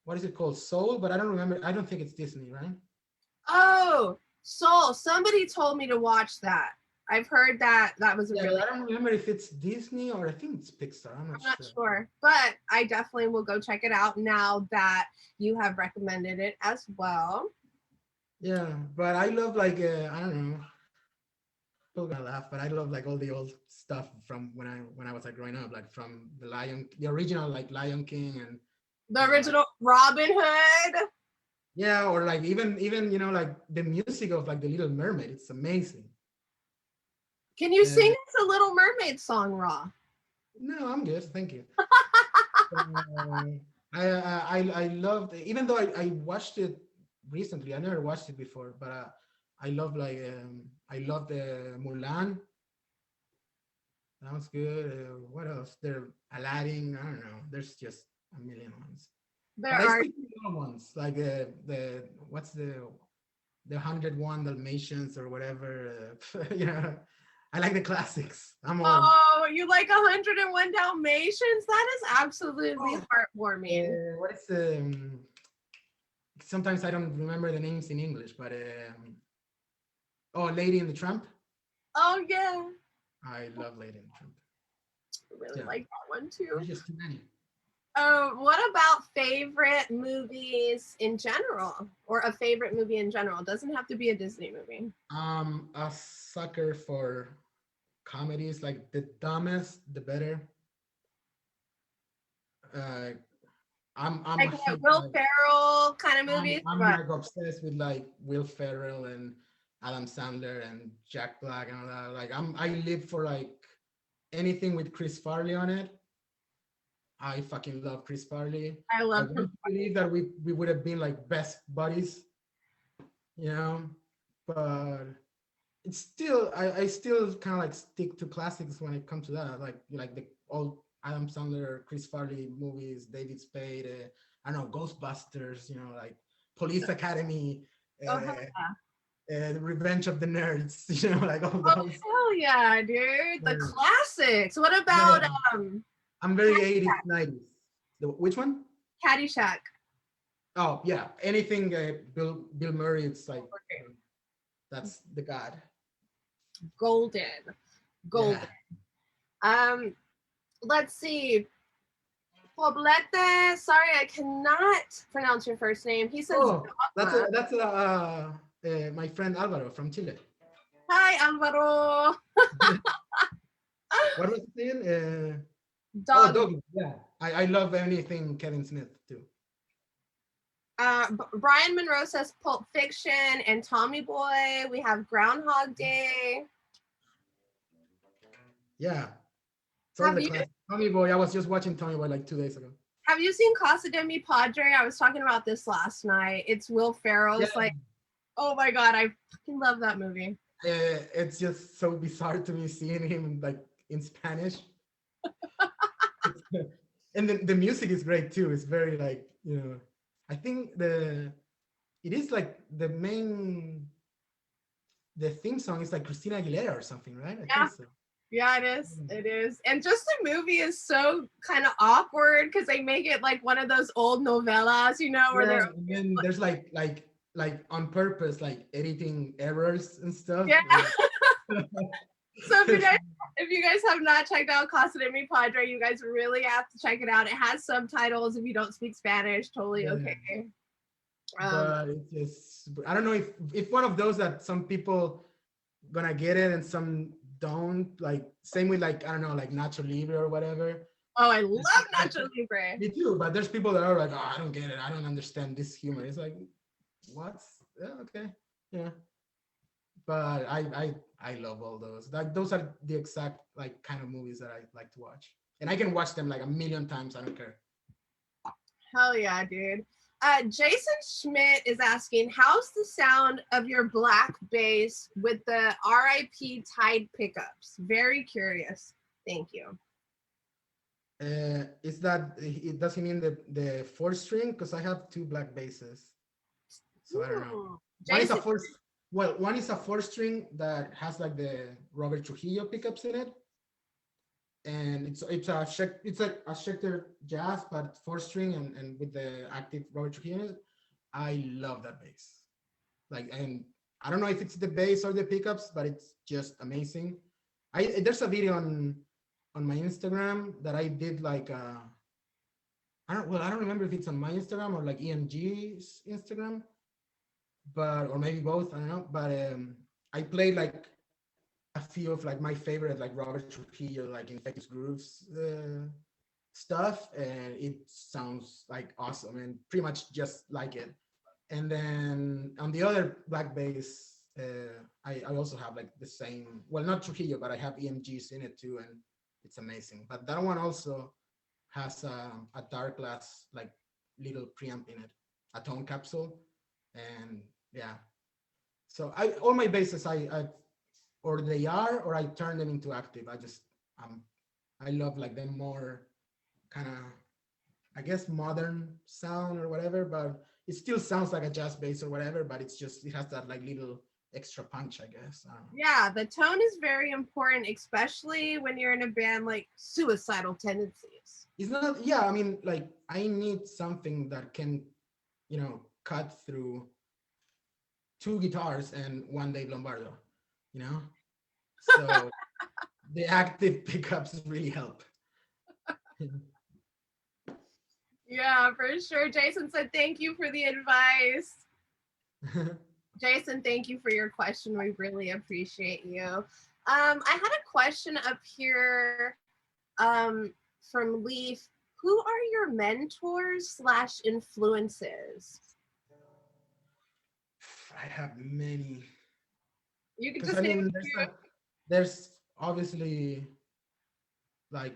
what is it called? Soul, but I don't remember. I don't think it's Disney, right? Oh, Soul. Somebody told me to watch that. I've heard that was really. I don't remember if it's Disney or I think it's Pixar. I'm not sure, but I definitely will go check it out now that you have recommended it as well. Yeah, but I love like I don't know. People gonna laugh, but I love like all the old stuff from when I was like growing up, like from the original like Lion King and the original Robin Hood. Yeah, or like even you know like the music of like the Little Mermaid. It's amazing. Can you sing us a Little Mermaid song, Raw? No, I'm good, thank you. I loved, even though I watched it recently. I never watched it before, but I love like I love the Mulan. That was good. What else? There, Aladdin. I don't know. There's just a million ones. There are other ones like the what's the 101 Dalmatians or whatever. You know, I like the classics. Oh, you like 101 Dalmatians? That is absolutely heartwarming. What is the? Sometimes I don't remember the names in English, but Lady and the Tramp. Oh yeah. I love Lady and the Tramp. I really like that one too. There's just too many. What about favorite movies in general, or a favorite movie in general? It doesn't have to be a Disney movie. A sucker for comedies, like the dumbest, the better. I'm like Will Ferrell kind of movies. I'm like obsessed with like Will Ferrell and Adam Sandler and Jack Black and all that. Like I live for like anything with Chris Farley on it. I fucking love Chris Farley. I love him. I believe that we would have been like best buddies, you know, but it's still I still kind of like stick to classics when it comes to that, like the old Adam Sandler, Chris Farley movies, David Spade, I don't know, Ghostbusters, you know, like Police Academy, the Revenge of the Nerds, you know, like all those. Hell yeah, dude, the classics. What about I'm very 80s, 90s. Which one? Caddyshack. Oh yeah, anything Bill Murray. It's like Okay. that's the god. Golden. Golden. Yeah. Let's see. Poblete. Sorry, I cannot pronounce your first name. He says Oh, dogma. that's my friend Alvaro from Chile. Hi, Alvaro. What was it saying? Oh, Dog. Doggy. Yeah, I love anything Kevin Smith too. Brian Monroe says Pulp Fiction and Tommy Boy. We have Groundhog Day. Yeah, it's all Have the you classic. Tommy Boy. I was just watching Tommy Boy like 2 days ago. have you seen Casa de Mi Padre? I was talking about this last night. It's Will Ferrell's Yeah. like, oh my god, I fucking love that movie. It's just so bizarre to me seeing him like in Spanish. And the music is great too. It's very like, I think it is like the theme song is like Christina Aguilera or something, right? I Yeah. think so. Yeah, it is. It is. And just the movie is so kind of awkward because they make it like one of those old novellas, where Yeah, they're and then there's like on purpose like editing errors and stuff. yeah. So if you guys have not checked out Casa de Mi Padre, you guys really have to check it out. It has subtitles if you don't speak Spanish, totally Yeah. okay. But it's just, I don't know if one of those that some people gonna get it and some don't, like same with like, I don't know, like Nacho Libre or whatever. Oh, I love Nacho Libre. Me too, but there's people that are like, oh, I don't get it, I don't understand this humor. It's like, what? Yeah, okay, yeah. But I love all those. Like those are the exact like kind of movies that I like to watch, and I can watch them like a million times. I don't care. Hell yeah, dude. Jason Schmidt is asking, how's the sound of your black bass with the RIP Tide pickups? Very curious. Thank you. Is that it? Does he mean the 4 string? Because I have 2 black basses, so I don't know. One is a Jason, 4. Well, one is a 4 string that has like the Robert Trujillo pickups in it, and it's like a Schecter Jazz, but 4 string and with the active Robert Trujillo in it. I love that bass. Like, and I don't know if it's the bass or the pickups, but it's just amazing. There's a video on my Instagram that I did like I don't remember if it's on my Instagram or like EMG's Instagram, but or maybe both, I don't know. But I played like a few of like my favorite like Robert Trujillo like Infectious Grooves stuff, and it sounds like awesome and pretty much just like it. And then on the other black bass, I also have like the same, well, not Trujillo, but I have EMGs in it too, and it's amazing. But that one also has a dark glass like little preamp in it, a tone capsule, and yeah. So all my basses I or they are or I turn them into active. I love like them more kind of, I guess, modern sound or whatever, but it still sounds like a jazz bass or whatever, but it has that like little extra punch, I guess. I don't know. yeah, the tone is very important, especially when you're in a band like Suicidal Tendencies. It's not, yeah, I mean, like I need something that can, cut through 2 guitars and 1 Dave Lombardo, you know? So the active pickups really help. Yeah, for sure. Jason said, thank you for the advice. Jason, thank you for your question. We really appreciate you. I had a question up here from Leaf. Who are your mentors / influences? I have many. You could Because just I name mean, a few. there's obviously like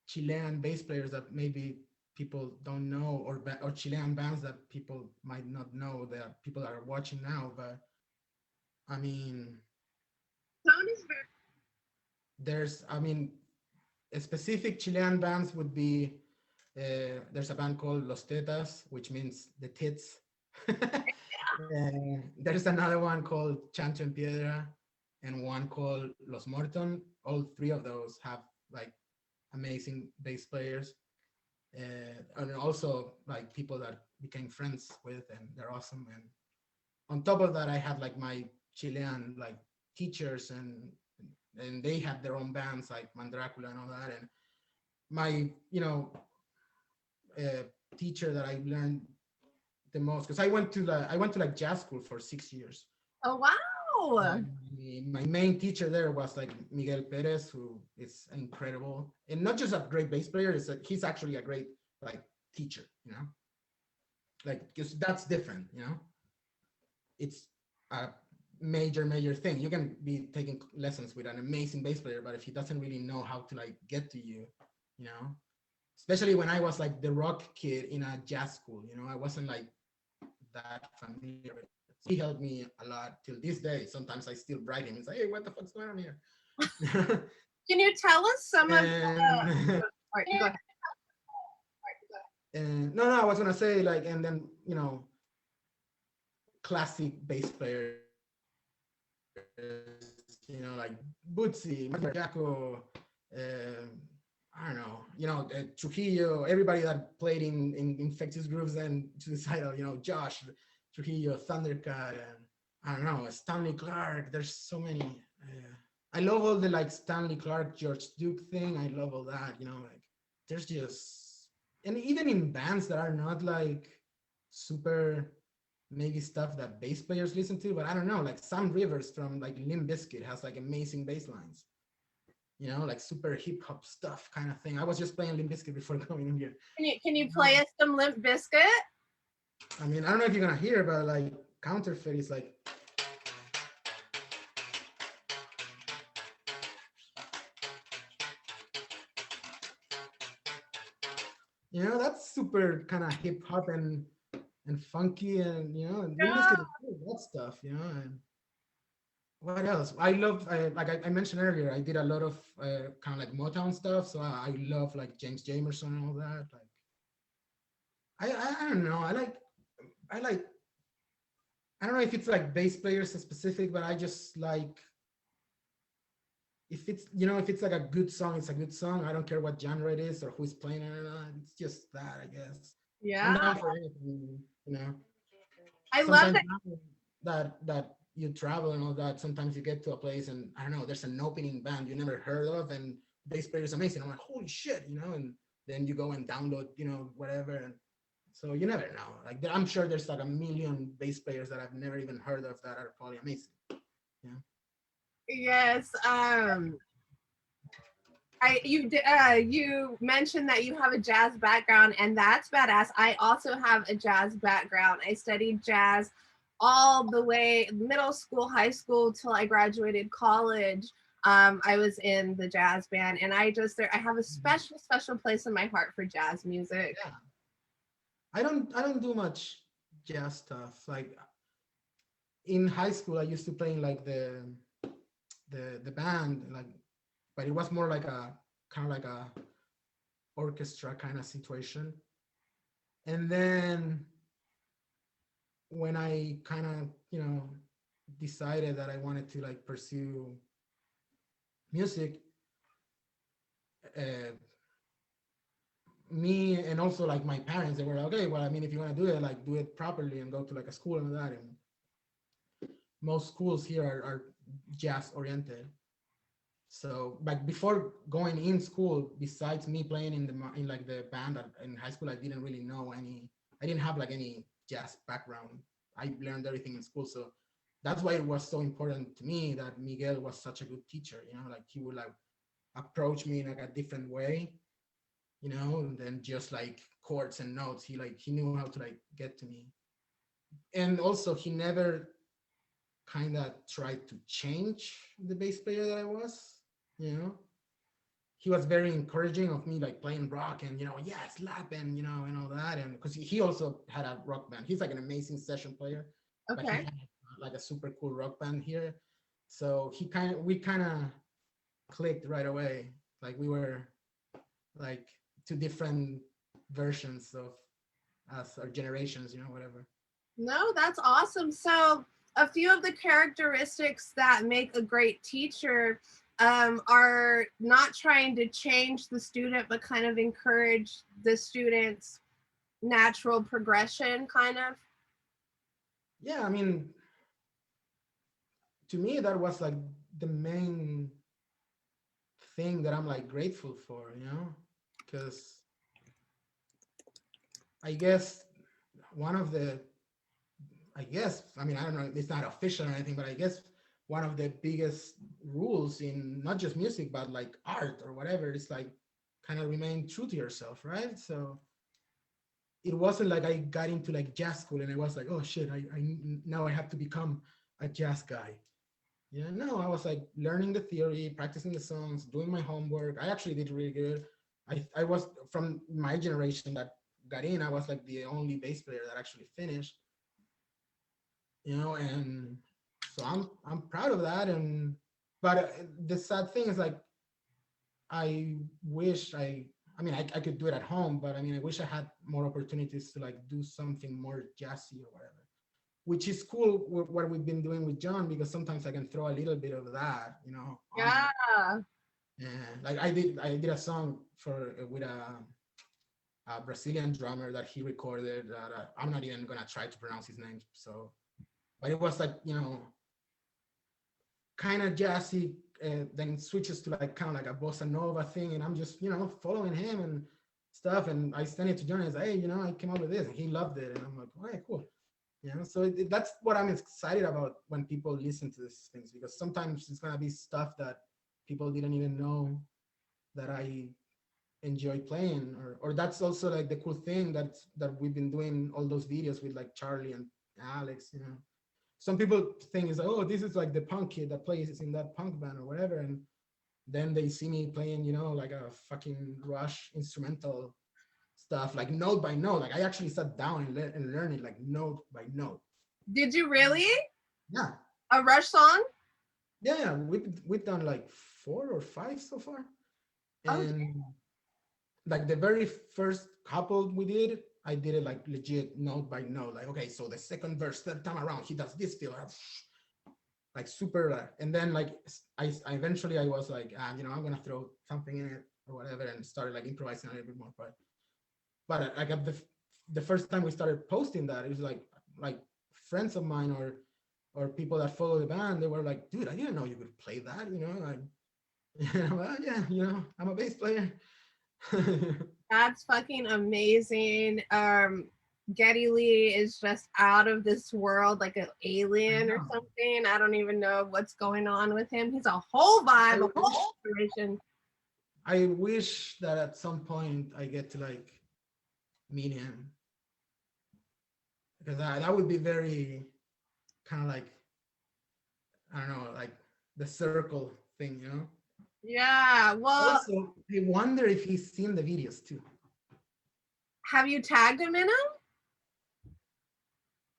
Chilean bass players that maybe people don't know, or Chilean bands that people might not know that people are watching now. But I mean, Tone is very I mean, specific Chilean bands would be, there's a band called Los Tetas, which means the tits. There's another one called Chancho en Piedra and one called Los Morton. All 3 of those have like amazing bass players. and also like people that became friends with, and they're awesome. And on top of that, I had like my Chilean like teachers, and they had their own bands like Mandracula and all that. And my uh, teacher that I learned the most, because I went to like jazz school for 6 years. Oh, wow. My main teacher there was like Miguel Perez, who is incredible, and not just a great bass player. He's actually a great like teacher, like because that's different. It's a major thing. You can be taking lessons with an amazing bass player, but if he doesn't really know how to like get to you, you know, especially when I was like the rock kid in a jazz school, I wasn't like that familiar with it. He helped me a lot till this day. Sometimes I still write him and say, hey, what the fuck's going on here? Can you tell us some of and, all right, go ahead. and no, I was gonna say like, and then classic bass players, like Bootsy, Jacko, I don't know, Trujillo, everybody that played in Infectious Grooves and Suicidal, Josh Trujillo, Thundercat, and I don't know, Stanley Clark. There's so many. I love all the like Stanley Clark, George Duke thing. I love all that, like there's just, and even in bands that are not like super maybe stuff that bass players listen to, but I don't know, like Sam Rivers from like Limp Bizkit has like amazing bass lines. Like super hip hop stuff kind of thing. I was just playing Limp Bizkit before coming in here. Can you play us some Limp Bizkit? I mean, I don't know if you're gonna hear, but like Counterfeit is like. That's super kind of hip hop and funky, and and Limp Bizkit is cool, that stuff, and what else? I love, like I mentioned earlier, I did a lot of kind of like Motown stuff, so I love like James Jamerson and all that. Like, I don't know. I like. I don't know if it's like bass players specific, but I just like if it's like a good song, it's a good song. I don't care what genre it is or who's playing it or not. It's just that, I guess. Yeah. I'm down for anything, I love that you travel and all that. Sometimes you get to a place and I don't know, there's an opening band you never heard of and bass player is amazing. I'm like, holy shit, and then you go and download, whatever. And so you never know. Like I'm sure there's like a million bass players that I've never even heard of that are probably amazing. Yeah. Yes. You mentioned that you have a jazz background, and that's badass. I also have a jazz background. I studied jazz all the way middle school, high school till I graduated college. I was in the jazz band, and I have a special place in my heart for jazz music. Yeah. I don't do much jazz stuff. Like in high school, I used to play in like the band, like, but it was more like a kind of like a orchestra kind of situation. And then when I kind of decided that I wanted to like pursue music, me and also like my parents, they were like, okay, well, I mean, if you want to do it, like do it properly and go to like a school and that. And most schools here are jazz oriented. So, but before going in school, besides me playing in like the band in high school, I didn't really know any. I didn't have like any jazz background. I learned everything in school, so that's why it was so important to me that Miguel was such a good teacher. Like he would like approach me in like a different way, and then just like chords and notes. He knew how to like get to me, and also he never kind of tried to change the bass player that I was. He was very encouraging of me like playing rock and yeah, slap and and all that. And because he also had a rock band, he's like an amazing session player. Okay. But he had like a super cool rock band here, so we kind of clicked right away. Like we were like two different versions of us, our generations, whatever. No, that's awesome. So a few of the characteristics that make a great teacher are not trying to change the student, but kind of encourage the student's natural progression, kind of. Yeah, I mean, to me, that was like the main thing that I'm like grateful for, you know, because I guess one of the, I mean, I don't know, it's not official or anything, but I guess one of the biggest rules in not just music, but like art or whatever, is like kind of remain true to yourself, right? So it wasn't like I got into like jazz school and I was like, oh shit, I now I have to become a jazz guy. Yeah, no, I was like learning the theory, practicing the songs, doing my homework. I actually did really good. I was from my generation that got in. I was like the only bass player that actually finished, you know, and so I'm proud of that. And but the sad thing is like I wish I mean I could do it at home, but I mean I wish I had more opportunities to like do something more jazzy or whatever. Which is cool what we've been doing with John, because sometimes I can throw a little bit of that, you know, on it. Yeah. And like I did a song for with a Brazilian drummer that he recorded that I'm not even gonna try to pronounce his name. So, but it was like, you know, kind of jazzy, then switches to like kind of like a bossa nova thing, and I'm just, you know, following him and stuff. And I sent it to John and I said, hey, you know, I came up with this, and he loved it, and I'm like, all right, cool. You know, so that's what I'm excited about when people listen to these things, because sometimes it's gonna be stuff that people didn't even know that I enjoy playing, or that's also like the cool thing that we've been doing all those videos with like Charlie and Alex. You know, some people think is like, oh, this is like the punk kid that plays in that punk band or whatever, and then they see me playing, you know, like a fucking Rush instrumental stuff, like note by note. Like I actually sat down and learned it like note by note. Did you really? Yeah, A Rush song? yeah. We've done like 4 or 5 so far, Oh, and like the very first couple we did, I did it like legit note by note. Like, okay, so the second verse, third time around, he does this feel like super. And then like I eventually I was like, you know, I'm gonna throw something in it or whatever, and started like improvising a little bit more. But like at the first time we started posting that, it was like friends of mine or people that follow the band, they were like, dude, I didn't know you could play that, you know, like, well, yeah, you know, I'm a bass player. that's fucking amazing. Geddy Lee is just out of this world, like an I alien or know. something. I don't even know what's going on with him. He's a whole vibe, I a wish whole situation. I wish that at some point I get to like meet him, because that would be very kind of like, I don't know, like the circle thing, you know. Yeah. Well, Also, I wonder if he's seen the videos too. have you tagged him in them?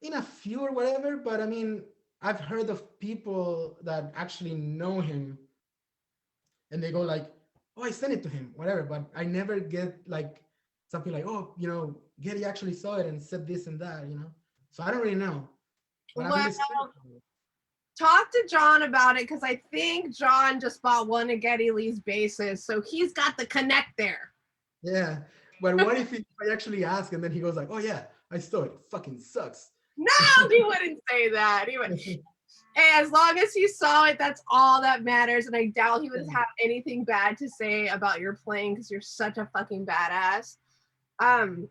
In a few or whatever, but I mean, I've heard of people that actually know him, and they go like, "Oh, I sent it to him," whatever. But I never get like something like, "Oh, you know, Getty actually saw it and said this and that," you know. So I don't really know, but I'm Well, really scared. talk to John about it because I think John just bought one of Geddy Lee's bases, so he's got the connect there. Yeah, but what if I actually ask and then he goes like, "Oh yeah, I saw it. Fucking sucks." No, he wouldn't say that. He would. Hey, as long as he saw it, that's all that matters. And I doubt he would have anything bad to say about your playing because you're such a fucking badass. Um,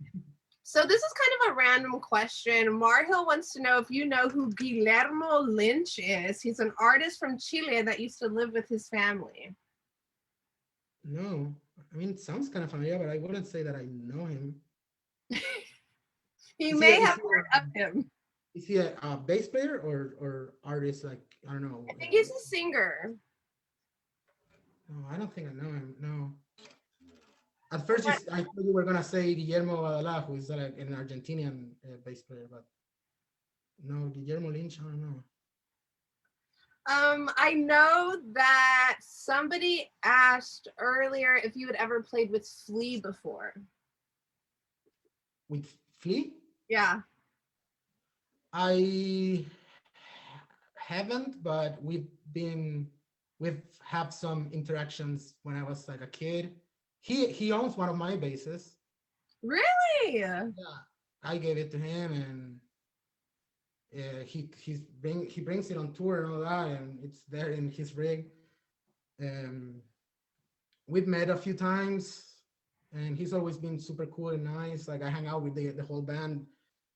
so this is kind of a random question. Marhill wants to know if you know who Guillermo Lynch is. He's an artist from Chile that used to live with his family. No, I mean, it sounds kind of familiar, but I wouldn't say that I know him. He Is he a, may is have he heard of a, him. is he a bass player or artist? Like, I don't know. I think he's a singer. No, I don't think I know him. No. At first, I thought you were gonna say Guillermo Badalá, who is like an Argentinian bass player, but no, Guillermo Lynch. I don't know. I know that somebody asked earlier if you had ever played with Flea before. With Flea, Yeah. I haven't, but we've had some interactions when I was like a kid. He owns one of my basses. Really? Yeah, I gave it to him, and he brings it on tour and all that, and it's there in his rig. Um, we've met a few times, and he's always been super cool and nice. Like I hang out with the whole band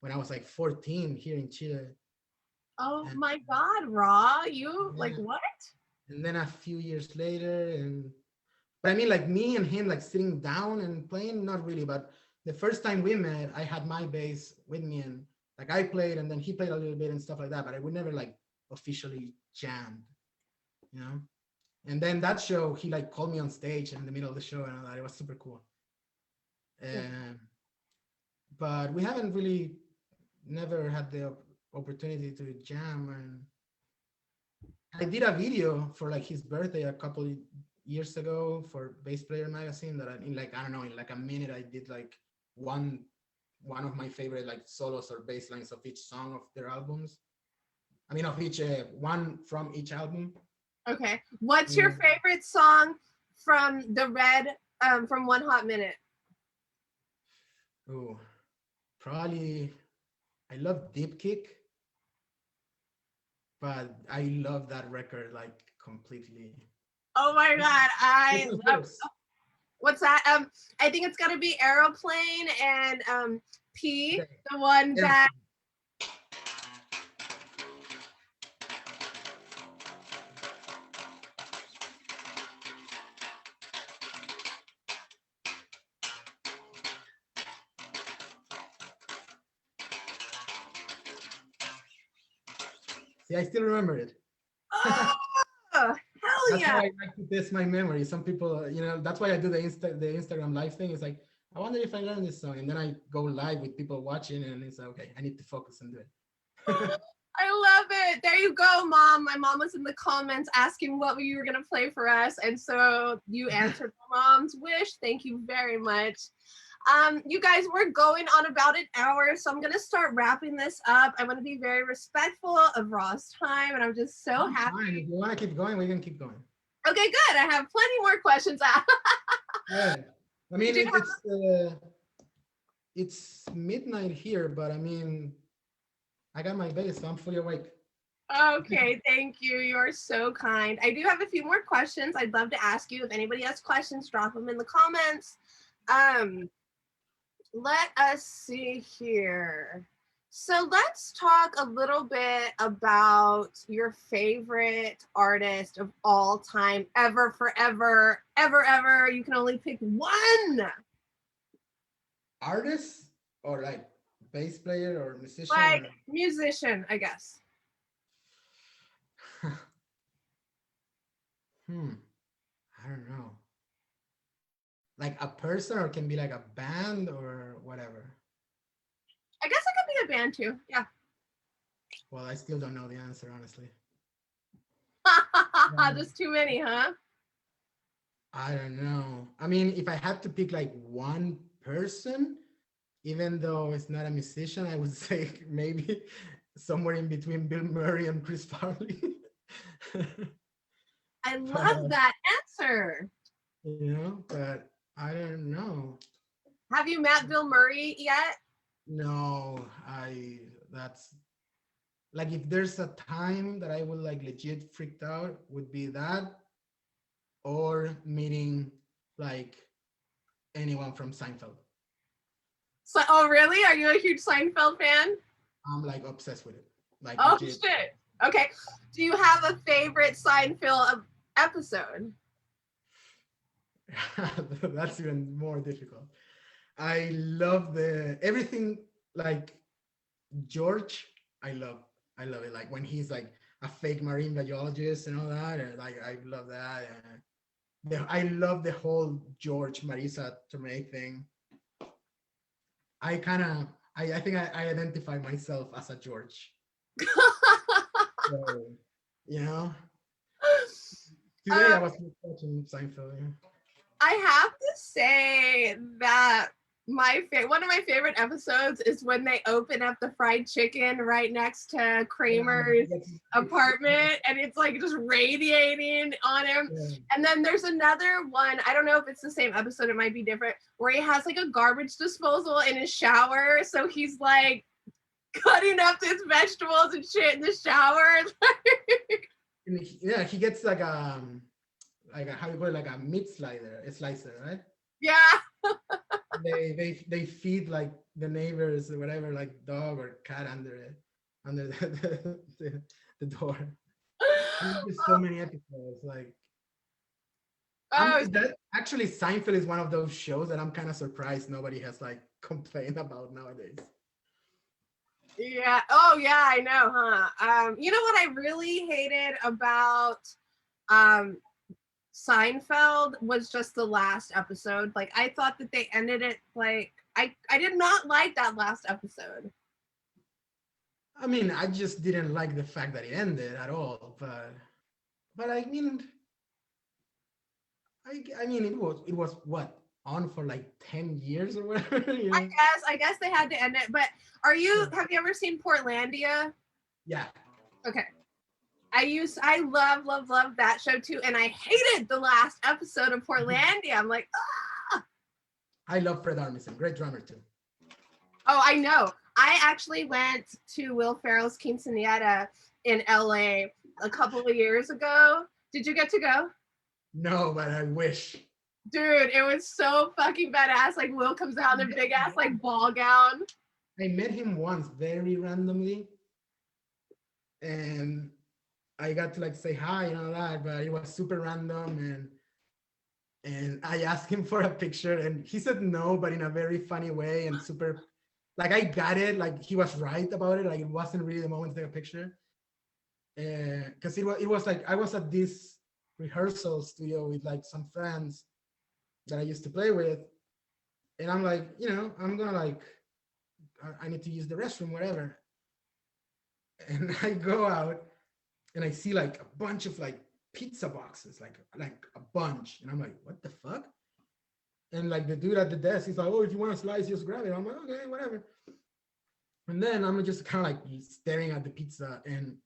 when I was like 14 here in Chile. Oh And, my God, Raw, you like yeah, what? and then a few years later, and but I mean, like me and him, like sitting down and playing, not really. But the first time we met, I had my bass with me, and like I played, and then he played a little bit and stuff like that. But I would never like officially jammed, you know. And then that show, he like called me on stage in the middle of the show, and all that. It was super cool. Um, but we haven't really never had the opportunity to jam. And I did a video for like his birthday a couple years ago for Bass Player magazine that in like, I don't know, in like a minute I did like one of my favorite like solos or bass lines of each song of their albums. I mean, of each one from each album. Okay. What's your favorite song from the Red from One Hot Minute? Oh, probably I love Deep Kick, but I love that record like completely. Oh my God, I Which was love. yours? What's that? I think it's gotta be Aeroplane and P, Okay. the one that. See, I still remember it. Oh, hell That's how yeah! I like to test my memory. Some people, you know, that's why I do the Instagram live thing. It's like, I wonder if I learned this song, and then I go live with people watching, and it's like, okay, I need to focus and do it. I love it. There you go, Mom. My mom was in the comments asking what you were gonna play for us, and so you answered my mom's wish. Thank you very much. You guys, we're going on about an hour, so I'm gonna start wrapping this up. I want to be very respectful of Raw's time, and I'm just so happy. Fine. If you want to keep going, we can keep going. Okay, good. I have plenty more questions. Yeah. I mean, it's midnight here, but I mean, I got my bass, so I'm fully awake. Okay, thank you. You're so kind. I do have a few more questions I'd love to ask you. If anybody has questions, drop them in the comments. Let us see here. So let's talk a little bit about your favorite artist of all time, ever, forever, ever. You can only pick one. Artist or like bass player or musician? Like musician, I guess. I don't know. Like a person, or can be like a band or whatever. I guess it could be a band too. Yeah. Well, I still don't know the answer, honestly. Just too many, huh? I don't know. I mean, if I had to pick like one person, even though it's not a musician, I would say maybe somewhere in between Bill Murray and Chris Farley. I love that answer. You know, but I don't know. Have you met Bill Murray yet? No, that's like, if there's a time that I would like legit freaked out, would be that, or meeting like anyone from Seinfeld. So, oh, really? Are you a huge Seinfeld fan? I'm like obsessed with it. Like, oh, legit. Shit. Okay. Do you have a favorite Seinfeld episode? That's even more difficult. I love everything like George. I love it. Like when he's like a fake marine biologist and all that. And like I love that. I love the whole George Marisa Tomei thing. I think I identify myself as a George. So, you know, today I was watching Seinfeld. Yeah. I have to say that One of my favorite episodes is when they open up the fried chicken right next to Kramer's apartment, and it's like just radiating on him. Yeah. And then there's another one, I don't know if it's the same episode, it might be different, where he has like a garbage disposal in his shower, so he's like cutting up his vegetables and shit in the shower. And he gets like a how you call it, like a meat slicer, right? Yeah. They feed like the neighbors or whatever, like dog or cat under the door. There's so many episodes. Like that actually, Seinfeld is one of those shows that I'm kind of surprised nobody has like complained about nowadays. Yeah. Oh yeah, I know, huh? You know what I really hated about Seinfeld was just the last episode. Like I thought that they ended it like I did not like that last episode. I mean, I just didn't like the fact that it ended at all. But I mean, I mean, it was what, on for like 10 years or whatever. You know? I guess they had to end it. But have you ever seen Portlandia? Yeah. Okay. I love that show too, and I hated the last episode of Portlandia. I'm like, ah. I love Fred Armisen, great drummer too. Oh, I know. I actually went to Will Ferrell's quinceañera in LA a couple of years ago. Did you get to go? No, but I wish. Dude, it was so fucking badass. Like Will comes out in a big ass like ball gown. I met him once very randomly, and I got to like say hi and all that, but it was super random, and I asked him for a picture, and he said no, but in a very funny way and super, like I got it, like he was right about it, like it wasn't really the moment to take a picture, because it was like I was at this rehearsal studio with like some friends that I used to play with, and I'm like, I'm gonna like, I need to use the restroom, whatever, and I go out. And I see like a bunch of like pizza boxes, like a bunch. And I'm like, what the fuck? And like the dude at the desk, he's like, oh, if you want a slice, just grab it. I'm like, okay, whatever. And then I'm just kind of like staring at the pizza. And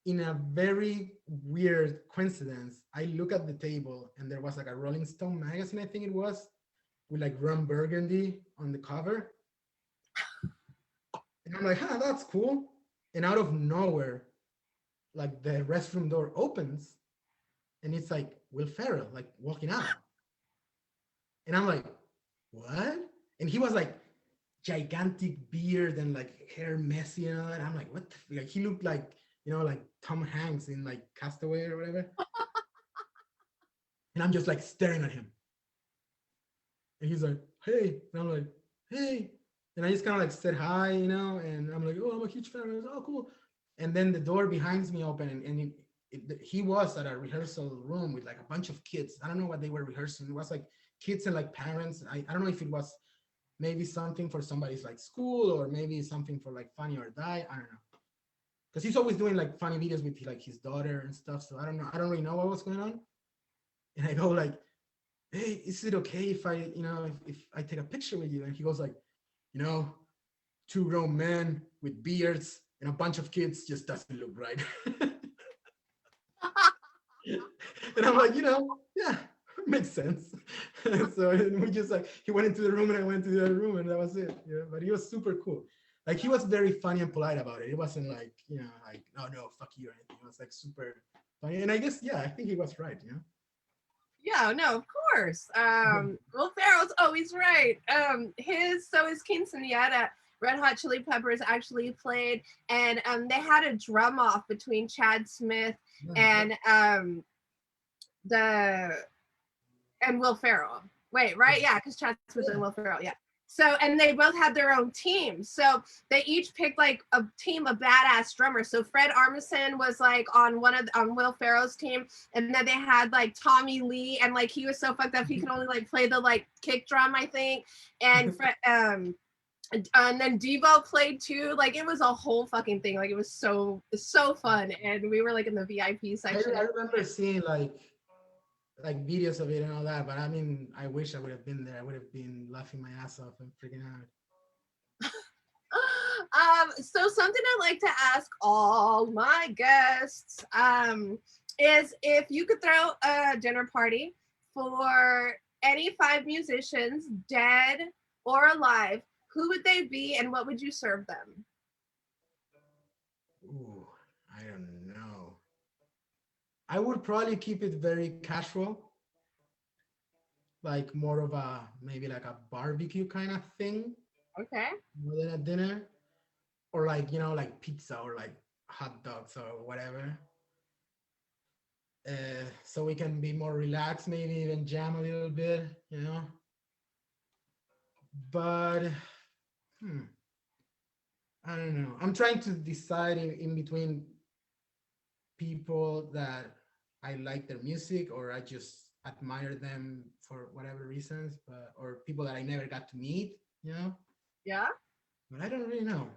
in a very weird coincidence, I look at the table and there was like a Rolling Stone magazine, I think it was, with like Ron Burgundy on the cover. And I'm like, that's cool. And out of nowhere, like the restroom door opens and it's like Will Ferrell like walking out. And I'm like, what? And he was like gigantic beard and like hair messy and all that. I'm like, what the like he looked like, like Tom Hanks in like Castaway or whatever. And I'm just like staring at him. And he's like, hey. And I'm like, hey. And I just kind of like said hi, and I'm like, oh, I'm a huge fan. I was like, oh, cool. And then the door behind me opened, and he was at a rehearsal room with like a bunch of kids. I don't know what they were rehearsing. It was like kids and like parents. I don't know if it was maybe something for somebody's like school or maybe something for like Funny or Die. I don't know. Because he's always doing like funny videos with like his daughter and stuff. So I don't know. I don't really know what was going on. And I go like, hey, is it okay if I, if I take a picture with you? And he goes like, two grown men with beards and a bunch of kids just doesn't look right. And I'm like, yeah, makes sense. So we just like, he went into the room and I went to the other room and that was it. But he was super cool. Like he was very funny and polite about it. It wasn't like, like, oh no, fuck you or anything. It was like super funny. And I guess, I think he was right, Yeah, no, of course. Will Ferrell's always right. His quinceañera, Red Hot Chili Peppers actually played, and they had a drum off between Chad Smith and Will Ferrell. Wait, right? Yeah, because Chad Smith and Will Ferrell, yeah. So, and they both had their own teams. So they each picked like a team of badass drummers. So Fred Armisen was like on Will Ferrell's team. And then they had like Tommy Lee, and like he was so fucked up he could only like play the like kick drum, I think. And and then Devo played too. Like it was a whole fucking thing. Like it was so fun. And we were like in the VIP section. I remember seeing like like videos of it and all that. But I mean, I wish I would have been there. I would have been laughing my ass off and freaking out. So something I like to ask all my guests is if you could throw a dinner party for any five musicians, dead or alive, who would they be and what would you serve them? Ooh, I don't know. I would probably keep it very casual, like more of a maybe like a barbecue kind of thing Okay. more than a dinner, or like like pizza or like hot dogs or whatever. So we can be more relaxed, maybe even jam a little bit. But hmm, I don't know. I'm trying to decide in between people that I like their music or I just admire them for whatever reasons, but or people that I never got to meet. Yeah. But I don't really know.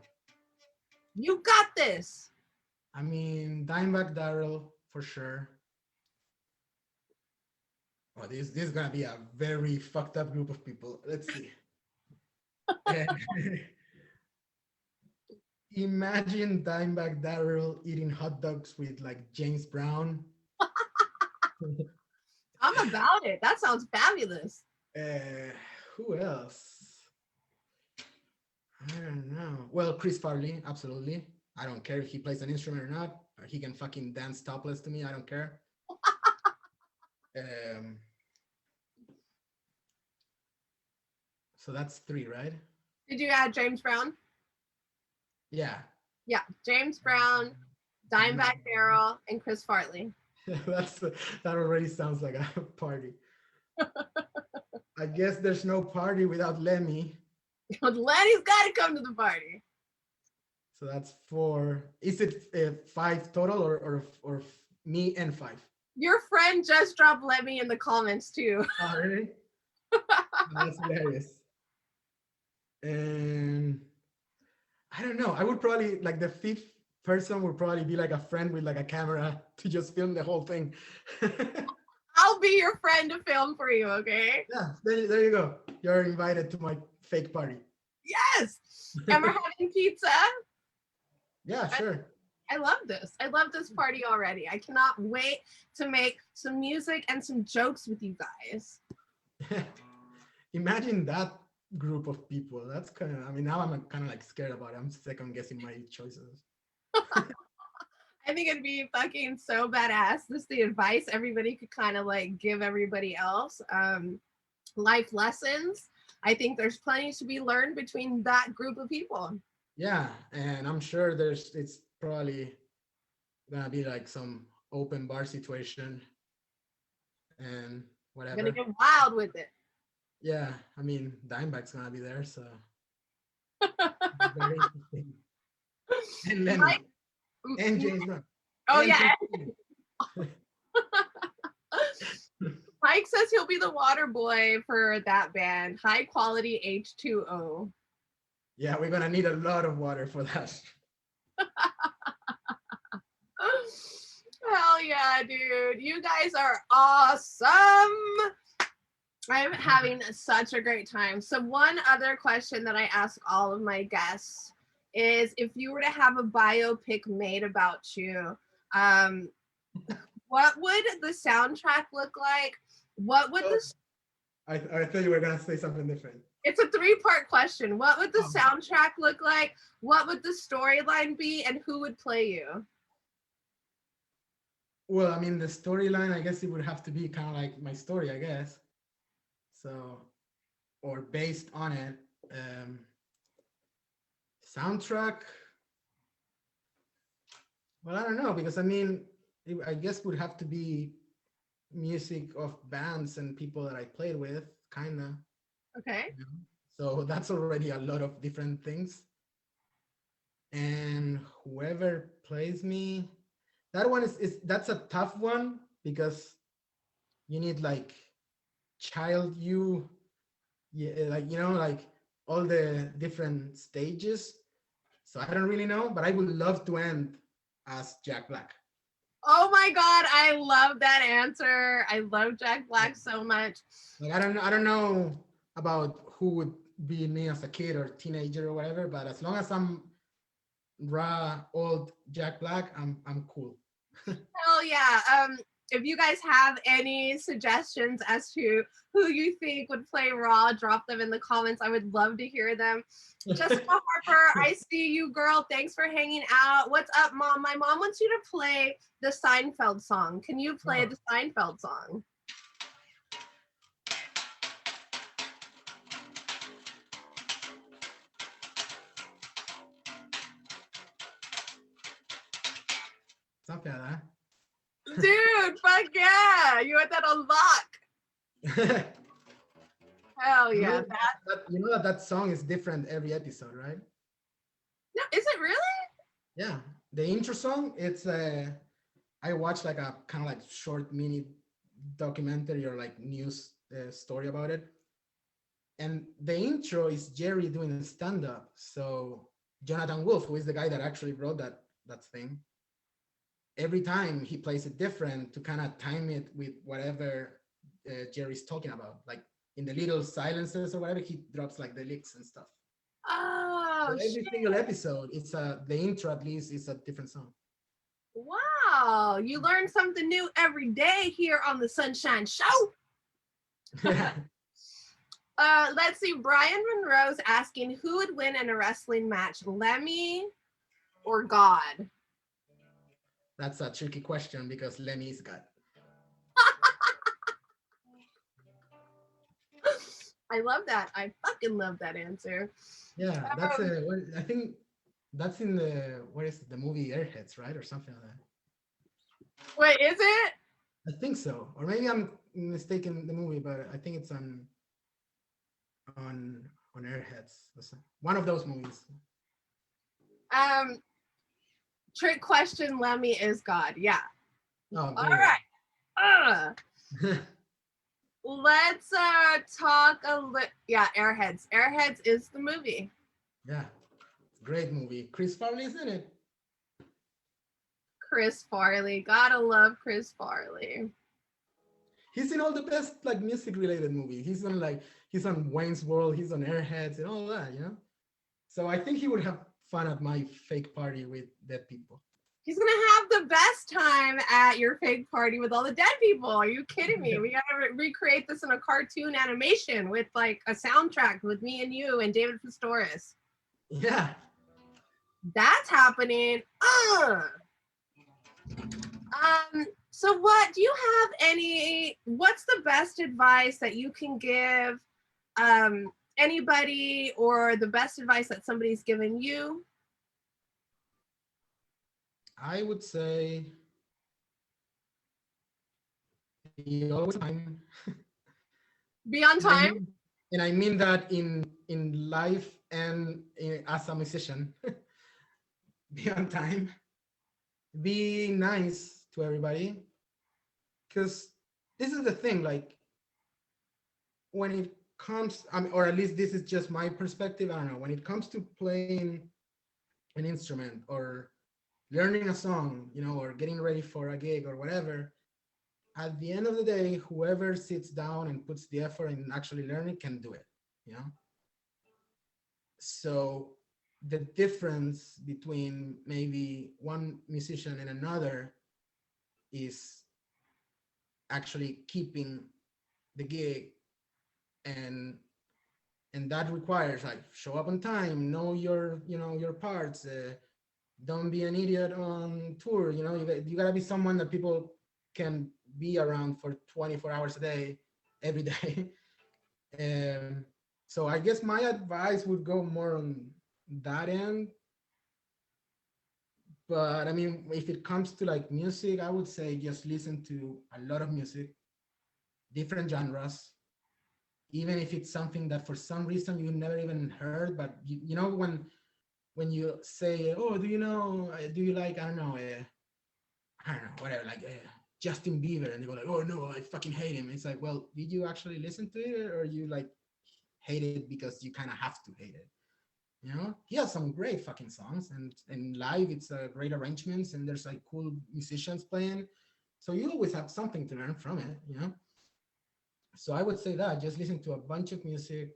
You got this. I mean, Dimebag Darrell for sure. Oh, this is gonna be a very fucked up group of people. Let's see. And imagine Dimebag Darrell eating hot dogs with like James Brown. I'm about it. That sounds fabulous. Uh, who else? I don't know. Well, Chris Farley, absolutely. I don't care if he plays an instrument or not. Or he can fucking dance topless to me. I don't care. Um, so that's three, right? Did you add James Brown? Yeah. Yeah. James Brown, Dimebag Darrell, and Chris Farley. That already sounds like a party. I guess there's no party without Lemmy. Lenny's got to come to the party. So that's four. Is it five total or me and five? Your friend just dropped Lemmy in the comments too. Oh, really? That's hilarious. And I don't know. I would probably like the fifth person would probably be like a friend with like a camera to just film the whole thing. I'll be your friend to film for you, okay? Yeah, there you go. You're invited to my fake party. Yes. And we're having pizza. Yeah, sure. I love this. I love this party already. I cannot wait to make some music and some jokes with you guys. Imagine that group of people. That's kind of, I mean, now I'm kind of like scared about it. I'm second guessing my choices. I think it'd be fucking so badass. This is the advice everybody could kind of like give everybody else. Life lessons. I think there's plenty to be learned between that group of people. Yeah, and I'm sure it's probably gonna be like some open bar situation and I'm whatever. gonna get wild with it. Yeah, I mean, Dimebag's gonna be there, so very interesting. And Lemmy Mike, and James Brown. oh and yeah. Prince. Mike says he'll be the water boy for that band. High quality H2O. Yeah, we're gonna need a lot of water for that. Hell yeah, dude. You guys are awesome. I'm having such a great time. So one other question that I ask all of my guests is if you were to have a biopic made about you, what would the soundtrack look like? What would the I thought you were gonna say something different. It's a three-part question. What would the soundtrack look like? What would the storyline be? And who would play you? Well, I mean, the storyline, I guess it would have to be kind of like my story, I guess. So, or based on it. Soundtrack. Well, I don't know, because I mean, I guess would have to be music of bands and people that I played with, kind of. Okay. So that's already a lot of different things. And whoever plays me, that one is that's a tough one because you need like child you, yeah, like like all the different stages. So I don't really know, but I would love to end as Jack Black. Oh my God, I love that answer. I love Jack Black so much. Like I don't know about who would be me as a kid or teenager or whatever, but as long as I'm raw old Jack Black, I'm cool. Hell yeah. If you guys have any suggestions as to who you think would play Raw, drop them in the comments. I would love to hear them. Jessica Harper, I see you, girl. Thanks for hanging out. What's up, Mom? My mom wants you to play the Seinfeld song. Can you play the Seinfeld song? Something like Dude, fuck yeah. You had that on lock. that. Hell You yeah. know that song is different every episode, right? No, is it really? Yeah, the intro song. It's I watched like a kind of like short mini documentary or like news story about it, and the intro is Jerry doing a stand up. So Jonathan Wolf, who is the guy that actually wrote that thing, every time he plays it different to kind of time it with whatever Jerry's talking about. Like in the little silences or whatever, he drops like the licks and stuff. So Oh, every shit. single episode, it's the intro at least is a different song. Wow. You learn something new every day here on the Sunshine Show. Let's see. Brian Monroe's asking who would win in a wrestling match, Lemmy or God? That's a tricky question because Lemmy's got. I love that. I fucking love that answer. Yeah, that's I think that's in the what is it, the movie Airheads, right, or something like that. Wait, is it? I think so, or maybe I'm mistaken the movie, but I think it's on Airheads. One of those movies. Um, trick question. Lemmy is God. Yeah. Oh, All right. Let's talk a little. Yeah, Airheads. Airheads is the movie. Yeah, great movie. Chris Farley is in it. Chris Farley. Gotta love Chris Farley. He's in all the best like music related movies. He's on Wayne's World. He's on Airheads and all that. So I think he would have fun at my fake party with dead people. He's gonna have the best time at your fake party with all the dead people. Are you kidding me? We gotta recreate this in a cartoon animation with like a soundtrack with me and you and David Pistoris. Yeah. That's happening. So what do you have what's the best advice that you can give anybody, or the best advice that somebody's given you? I would say be always on time. Be on time. And I mean that in life and as a musician. Be on time. Be nice to everybody. Because this is the thing, like when it comes, or at least this is just my perspective, I don't know, when it comes to playing an instrument or learning a song, or getting ready for a gig or whatever, at the end of the day, whoever sits down and puts the effort in actually learning can do it, So the difference between maybe one musician and another is actually keeping the gig, and that requires like show up on time, know your parts, don't be an idiot on tour. You gotta be someone that people can be around for 24 hours a day, every day. So I guess my advice would go more on that end. But I mean, if it comes to like music, I would say just listen to a lot of music, different genres, even if it's something that for some reason you never even heard. But you know when you say, oh, do you like, I don't know, whatever, like Justin Bieber, and they go like, oh no, I fucking hate him. It's like, well, did you actually listen to it, or you like hate it because you kind of have to hate it? You know, he has some great fucking songs, and live it's great arrangements, and there's like cool musicians playing. So you always have something to learn from it, you know. So I would say that just listen to a bunch of music,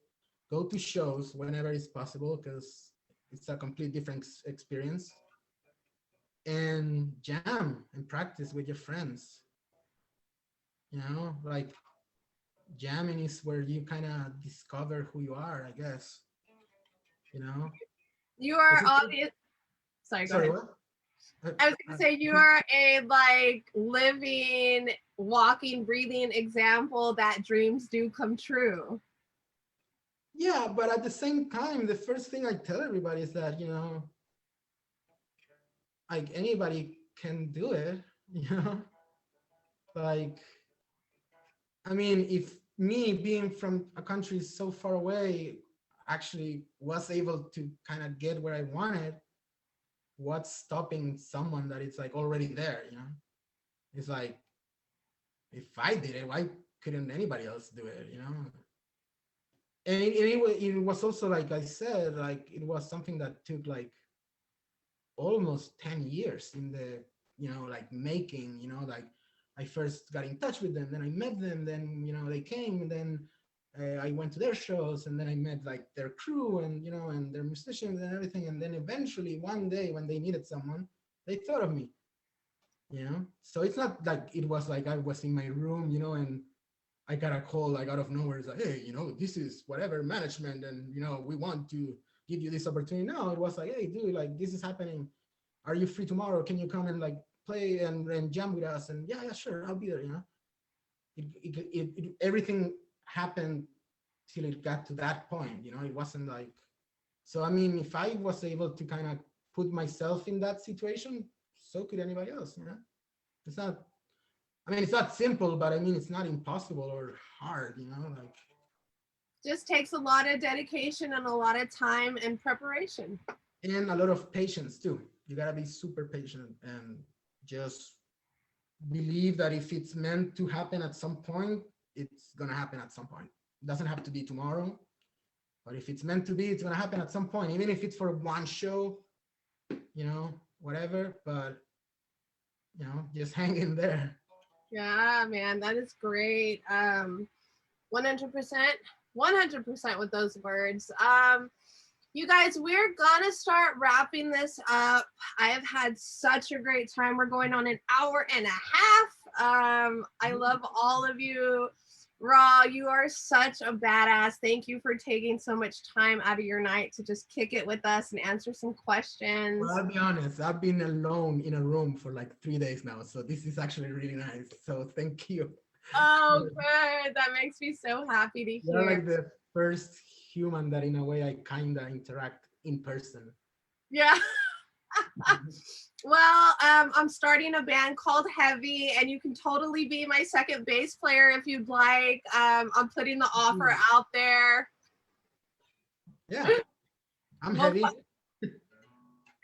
go to shows whenever it's possible because it's a complete different experience, and jam and practice with your friends. You know, like jamming is where you kind of discover who you are, I guess. You know, You 'cause are obvious. Sorry, go sorry, ahead. what? I was gonna say you are a like living, walking, breathing example that dreams do come true. Yeah, but at the same time, the first thing I tell everybody is that, you know, like anybody can do it, you know? Like, I mean, if me being from a country so far away actually was able to kind of get where I wanted, what's stopping someone that it's like already there, you know? It's like, if I did it, why couldn't anybody else do it, you know? And it was also, like I said, like it was something that took like almost 10 years in the, you know, like making, you know, like I first got in touch with them, then I met them, then, you know, they came, and then I went to their shows, and then I met like their crew, and, you know, and their musicians and everything, and then eventually one day when they needed someone, they thought of me, you know. So it's not like it was like I was in my room, you know, and I got a call like out of nowhere. It's like, hey, you know, this is whatever management, and, you know, we want to give you this opportunity. No, it was like, hey, dude, like this is happening. Are you free tomorrow? Can you come and like play and jam with us? And yeah, sure, I'll be there. You know, everything happened till it got to that point. You know, it wasn't like. So I mean, if I was able to kind of put myself in that situation, so could anybody else. You know, it's not. I mean, it's not simple, but I mean, it's not impossible or hard. You know, like. Just takes a lot of dedication and a lot of time and preparation. And a lot of patience too. You gotta be super patient and just believe that if it's meant to happen at some point, it's gonna happen at some point. It doesn't have to be tomorrow, but if it's meant to be, it's gonna happen at some point, even if it's for one show, you know, whatever. But you know, just hang in there. Yeah, man, that is great. 100%, 100% with those words. You guys, we're gonna start wrapping this up. I have had such a great time. We're going on an hour and a half. I love all of you. Raw, you are such a badass. Thank you for taking so much time out of your night to just kick it with us and answer some questions. Well, I'll be honest, I've been alone in a room for like 3 days now, so this is actually really nice. So thank you. Oh, good. That makes me so happy to You're hear. like the first human that in a way I kind of interact in person. Yeah. Well, I'm starting a band called Heavy, and you can totally be my second bass player if you'd like. I'm putting the offer out there. Yeah, I'm Well, heavy.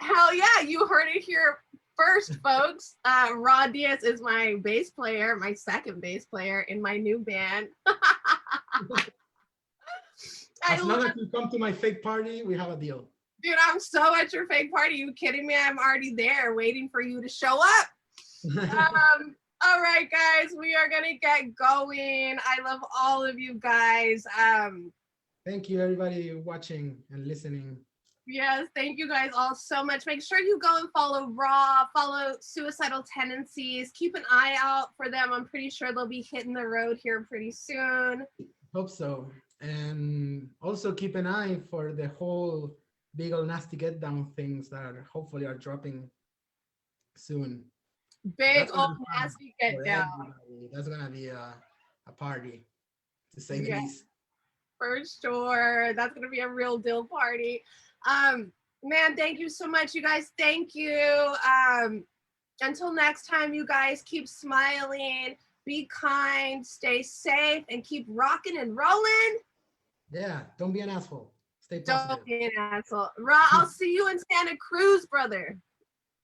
hell yeah, you heard it here first, folks. Diaz is my bass player, my second bass player in my new band. As long as you come to my fake party, we have a deal. Dude, I'm so at your fake party. You kidding me? I'm already there waiting for you to show up. All right, guys, we are gonna get going. I love all of you guys. Thank you, everybody watching and listening. Yes, thank you guys all so much. Make sure you go and follow Raw, follow Suicidal Tendencies. Keep an eye out for them. I'm pretty sure they'll be hitting the road here pretty soon. Hope so. And also keep an eye for the whole Big Ol' Nasty Get Down things that hopefully are dropping soon. Big old nasty get down. Everybody. That's gonna be a party, to say the least. For sure. That's gonna be a real deal party. Man, thank you so much, you guys. Thank you. Until next time, you guys, keep smiling, be kind, stay safe, and keep rocking and rolling. Yeah, don't be an asshole. Stay positive. Don't be an asshole. I'll see you in Santa Cruz, brother.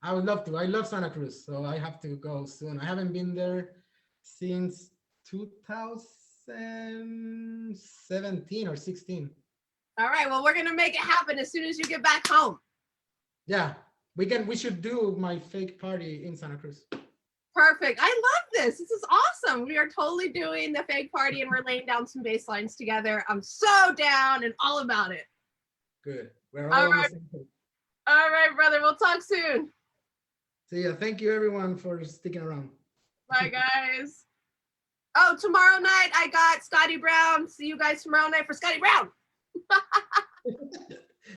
I would love to. I love Santa Cruz, so I have to go soon. I haven't been there since 2017 or 16. All right. Well, we're gonna make it happen as soon as you get back home. Yeah, we should do my fake party in Santa Cruz. Perfect. I love this. This is awesome. We are totally doing the fake party and we're laying down some bass lines together. I'm so down and all about it. Good. We're all on the same page. All right, brother. We'll talk soon. So yeah, thank you everyone for sticking around. Bye, guys. Oh, tomorrow night I got Scotty Brown. See you guys tomorrow night for Scotty Brown.